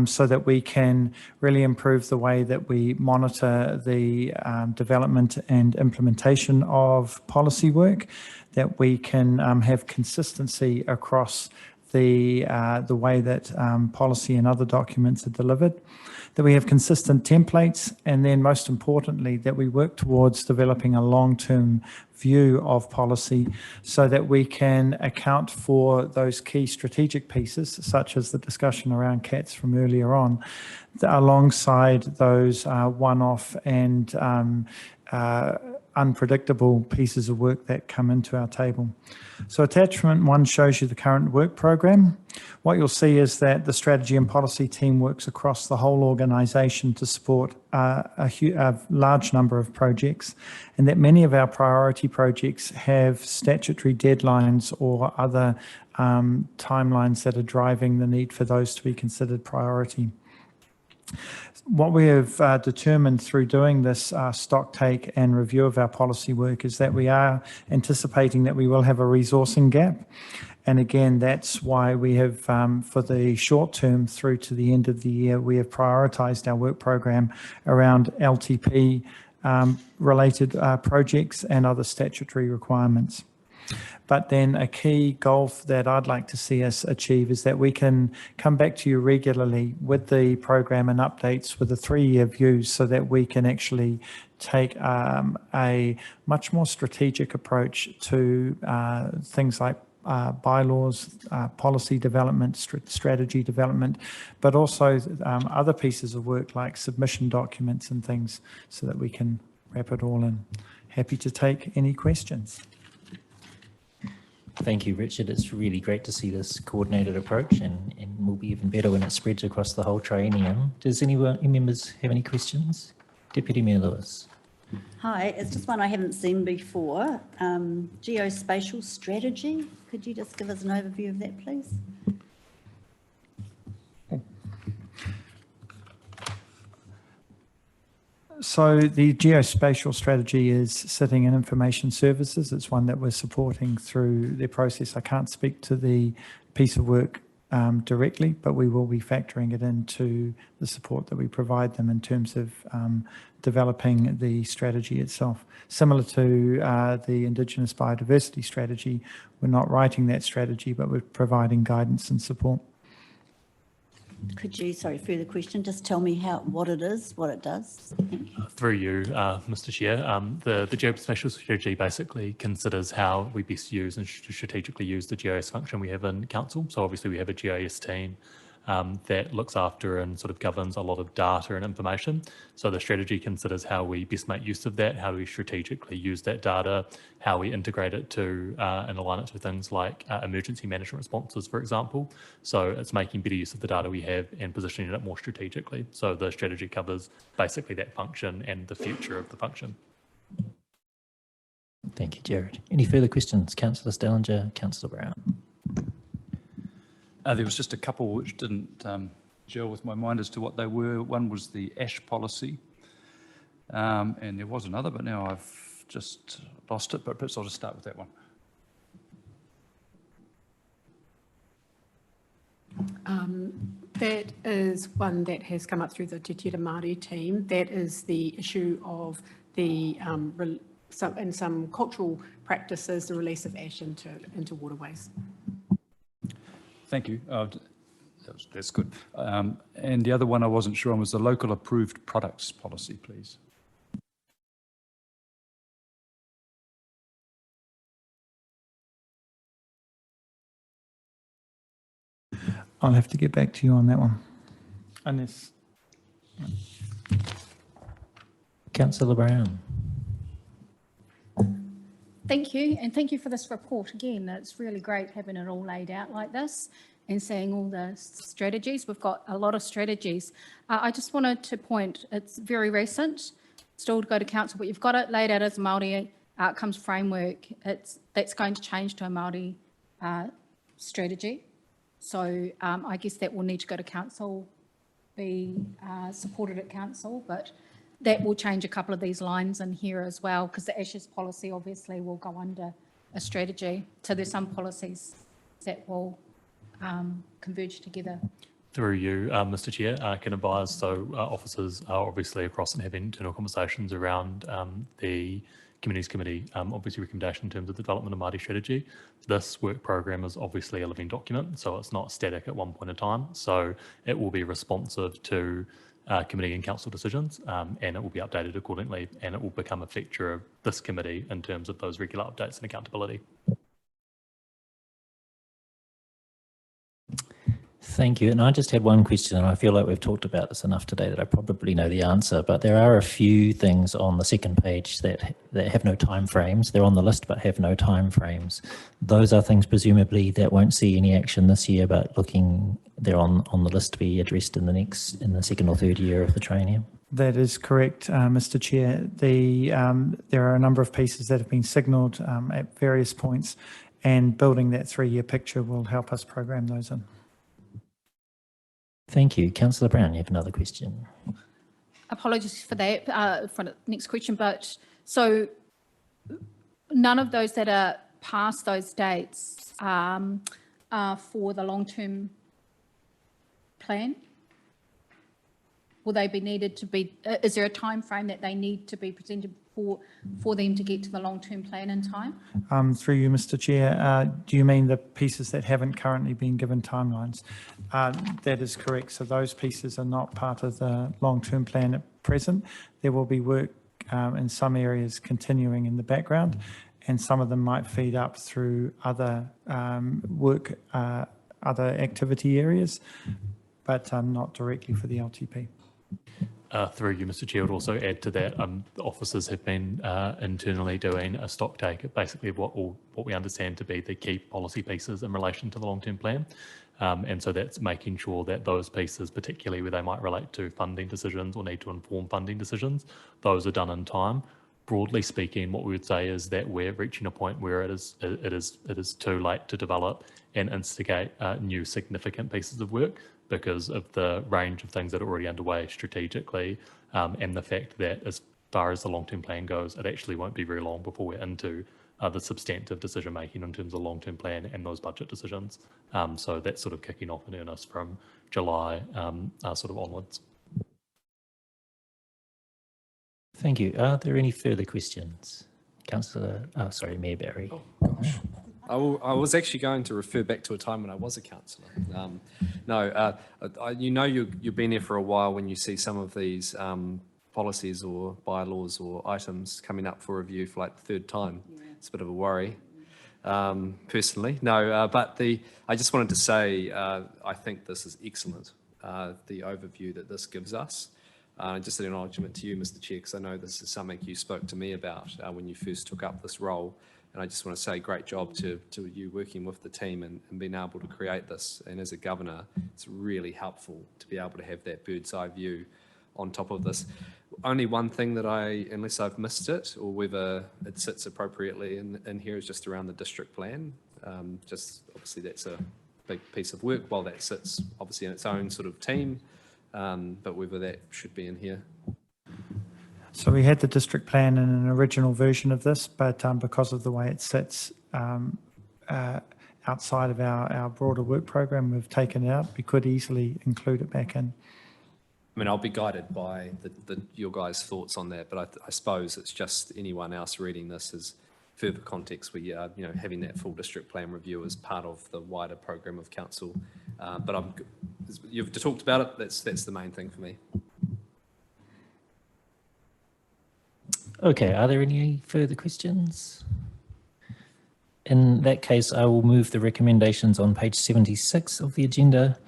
Speaker 10: so that we can really improve the way that we monitor the development and implementation of policy work, that we can have consistency across the way that policy and other documents are delivered, that we have consistent templates, and then most importantly, that we work towards developing a long-term view of policy so that we can account for those key strategic pieces, such as the discussion around cats from earlier on, alongside those one-off and unpredictable pieces of work that come into our table. So attachment 1 shows you the current work program. What you'll see is that the strategy and policy team works across the whole organisation to support a large number of projects, and that many of our priority projects have statutory deadlines or other timelines that are driving the need for those to be considered priority. What we have determined through doing this stock take and review of our policy work is that we are anticipating that we will have a resourcing gap. And again, that's why we have, for the short term through to the end of the year, we have prioritised our work program around LTP related projects and other statutory requirements. But then a key goal that I'd like to see us achieve is that we can come back to you regularly with the program and updates with a 3-year view so that we can actually take a much more strategic approach to things like bylaws, policy development, strategy development, but also other pieces of work like submission documents and things so that we can wrap it all in. Happy to take any questions.
Speaker 1: Thank you, Richard. It's really great to see this coordinated approach and will be even better when it spreads across the whole triennium. Does any members have any questions? Deputy Mayor Lewis.
Speaker 5: Hi, it's just one I haven't seen before. Geospatial strategy. Could you just give us an overview of that, please?
Speaker 10: So the geospatial strategy is sitting in information services. It's one that we're supporting through their process. I can't speak to the piece of work directly, but we will be factoring it into the support that we provide them in terms of developing the strategy itself. Similar to the Indigenous biodiversity strategy, we're not writing that strategy, but we're providing guidance and support.
Speaker 5: Could you, sorry, further question, just tell me what it is, what it does? Thank you.
Speaker 11: Through you, Mr. Chair, the geospatial strategy basically considers how we best use and strategically use the GIS function we have in council. So obviously we have a GIS team that looks after and sort of governs a lot of data and information. So the strategy considers how we best make use of that, how do we strategically use that data, how we integrate it to and align it to things like emergency management responses, for example. So it's making better use of the data we have and positioning it more strategically. So the strategy covers basically that function and the future of the function.
Speaker 1: Thank you, Jared. Any further questions? Councillor Stellinger, Councillor Brown.
Speaker 13: There was just a couple which didn't gel with my mind as to what they were. One was the ash policy, and there was another, but now I've just lost it, but perhaps I'll just start with that one.
Speaker 9: That is one that has come up through the Te Tira Māori team. That is the issue of the, in some cultural practices, the release of ash into waterways.
Speaker 13: Thank you. That's good. And the other one I wasn't sure on was the local approved products policy, please.
Speaker 10: I'll have to get back to you on that one. Unless...
Speaker 1: Councillor Brown.
Speaker 3: Thank you, and thank you for this report again. It's really great having it all laid out like this and seeing all the strategies. We've got a lot of strategies. I just wanted to point, it's very recent, still to go to council, but you've got it laid out as a Māori outcomes framework. That's going to change to a Māori strategy. So I guess that will need to go to council, be supported at council, but that will change a couple of these lines in here as well, because the ashes policy obviously will go under a strategy. So there's some policies that will converge together.
Speaker 11: Through you, Mr. Chair, I can advise, so officers are obviously across and having internal conversations around the Communities Committee, obviously recommendation in terms of the development of Māori strategy. This work program is obviously a living document, so it's not static at one point in time. So it will be responsive to committee and council decisions, and it will be updated accordingly, and it will become a feature of this committee in terms of those regular updates and accountability.
Speaker 1: Thank you. And I just had one question, and I feel like we've talked about this enough today that I probably know the answer, but there are a few things on the second page that have no time frames. They're on the list but have no time frames. Those are things presumably that won't see any action this year, but they're on the list to be addressed in the second or third year of the triennium.
Speaker 10: That is correct, Mr. Chair. There are a number of pieces that have been signalled at various points, and building that 3-year picture will help us program those in.
Speaker 1: Thank you. Councillor Brown, you have another question.
Speaker 3: Apologies for that, for the next question, but so none of those that are past those dates are for the long-term plan? Will they be needed to be, is there a time frame that they need to be presented for them to get to the long-term plan in time?
Speaker 10: Through you, Mr. Chair, do you mean the pieces that haven't currently been given timelines? That is correct. So those pieces are not part of the long-term plan at present. There will be work in some areas continuing in the background, and some of them might feed up through other work, other activity areas, but not directly for the LTP.
Speaker 11: Through you, Mr. Chair, would also add to that, the officers have been internally doing a stock take at basically what we understand to be the key policy pieces in relation to the long-term plan. And so that's making sure that those pieces, particularly where they might relate to funding decisions or need to inform funding decisions, those are done in time. Broadly speaking, what we would say is that we're reaching a point where it is too late to develop and instigate new significant pieces of work, because of the range of things that are already underway strategically, and the fact that as far as the long-term plan goes, it actually won't be very long before we're into the substantive decision-making in terms of the long-term plan and those budget decisions. So that's sort of kicking off in earnest from July sort of onwards.
Speaker 1: Thank you. Are there any further questions? Mayor Barry.
Speaker 12: Oh, gosh. I was actually going to refer back to a time when I was a councillor. You've been there for a while when you see some of these policies or bylaws or items coming up for review for like the third time. Yeah. It's a bit of a worry, personally. I just wanted to say I think this is excellent, the overview that this gives us. Just an acknowledgement to you, Mr. Chair, because I know this is something you spoke to me about when you first took up this role. And I just want to say great job to you working with the team and being able to create this. And as a governor, it's really helpful to be able to have that bird's eye view on top of this. Only one thing that unless I've missed it or whether it sits appropriately in here, is just around the district plan. Just obviously that's a big piece of work while that sits obviously in its own sort of team, but whether that should be in here.
Speaker 10: So we had the district plan in an original version of this, but because of the way it sits outside of our broader work program, we've taken it out. We could easily include it back in.
Speaker 12: I mean, I'll be guided by your guys' thoughts on that, but I suppose it's just anyone else reading this as further context. We are, having that full district plan review as part of the wider program of council. But you've talked about it. That's the main thing for me.
Speaker 1: Okay, are there any further questions? In that case, I will move the recommendations on page 76 of the agenda,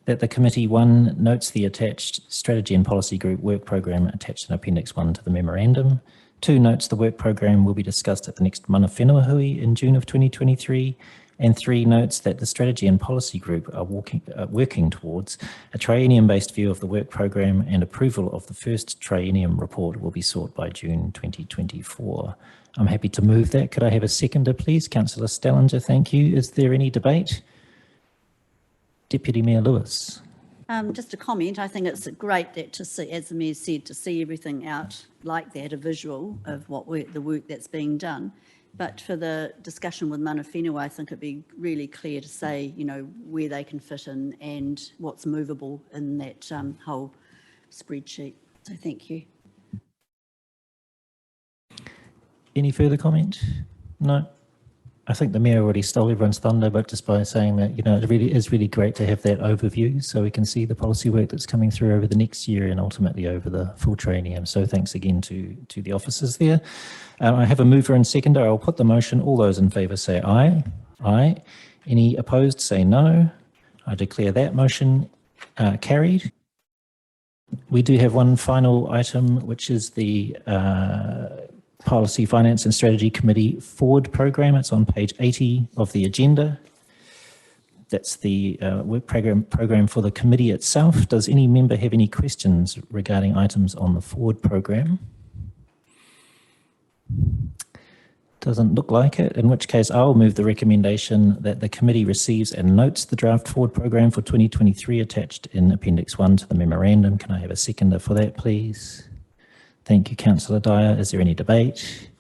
Speaker 1: that the committee 1 notes the attached strategy and policy group work program attached in appendix 1 to the memorandum. 2 notes the work program will be discussed at the next mana whenua hui in June of 2023. And 3 notes that the strategy and policy group are working towards a triennium-based view of the work program, and approval of the first triennium report will be sought by June 2024. I'm happy to move that. Could I have a seconder, please? Councillor Stellinger, thank you. Is there any debate? Deputy Mayor Lewis.
Speaker 5: Just a comment. I think it's great that to see, as the Mayor said, to see everything out like that, a visual of the work that's being done. But for the discussion with mana whenua, I think it'd be really clear to say, you know, where they can fit in and what's movable in that whole spreadsheet. So thank you.
Speaker 1: Any further comment? No. I think the Mayor already stole everyone's thunder, but just by saying that, you know, it really is really great to have that overview so we can see the policy work that's coming through over the next year and ultimately over the full triennium. So thanks again to the officers there. I have a mover and seconder. I'll put the motion. All those in favour say aye. Aye. Any opposed say no. I declare that motion carried. We do have one final item, which is the Policy, Finance and Strategy Committee Forward Programme. It's on page 80 of the agenda. That's the work program for the committee itself. Does any member have any questions regarding items on the Forward Programme? Doesn't look like it, in which case I'll move the recommendation that the committee receives and notes the draft Forward Programme for 2023 attached in Appendix 1 to the memorandum. Can I have a seconder for that, please? Thank you, Councillor Dyer. Is there any debate?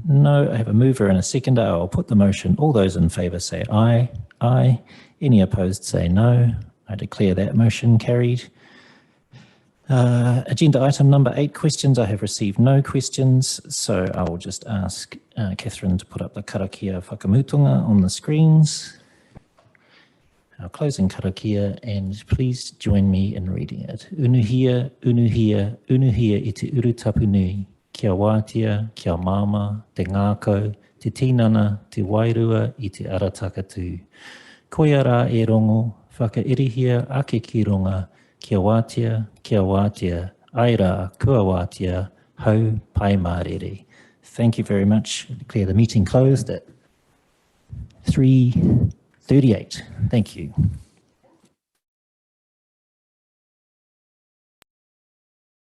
Speaker 1: No, I have a mover and a seconder. I'll put the motion. All those in favour say aye. Aye. Any opposed say no. I declare that motion carried. Agenda item number 8, questions. I have received no questions, so I will just ask Catherine to put up the karakia whakamutunga on the screens. Our closing karakia, and please join me in reading it. Unuhia, unuhia, unuhia i te urutapu nui, kia wātia, kia mama, te ngākau, te tinana, te wairua i te aratakatū. Koia rā e rongo, whakairihia ake ki runga, kia wātia, ai rā, kua wātia, hau pai mārere. Thank you very much. I declare the meeting closed at 3:38. Thank you.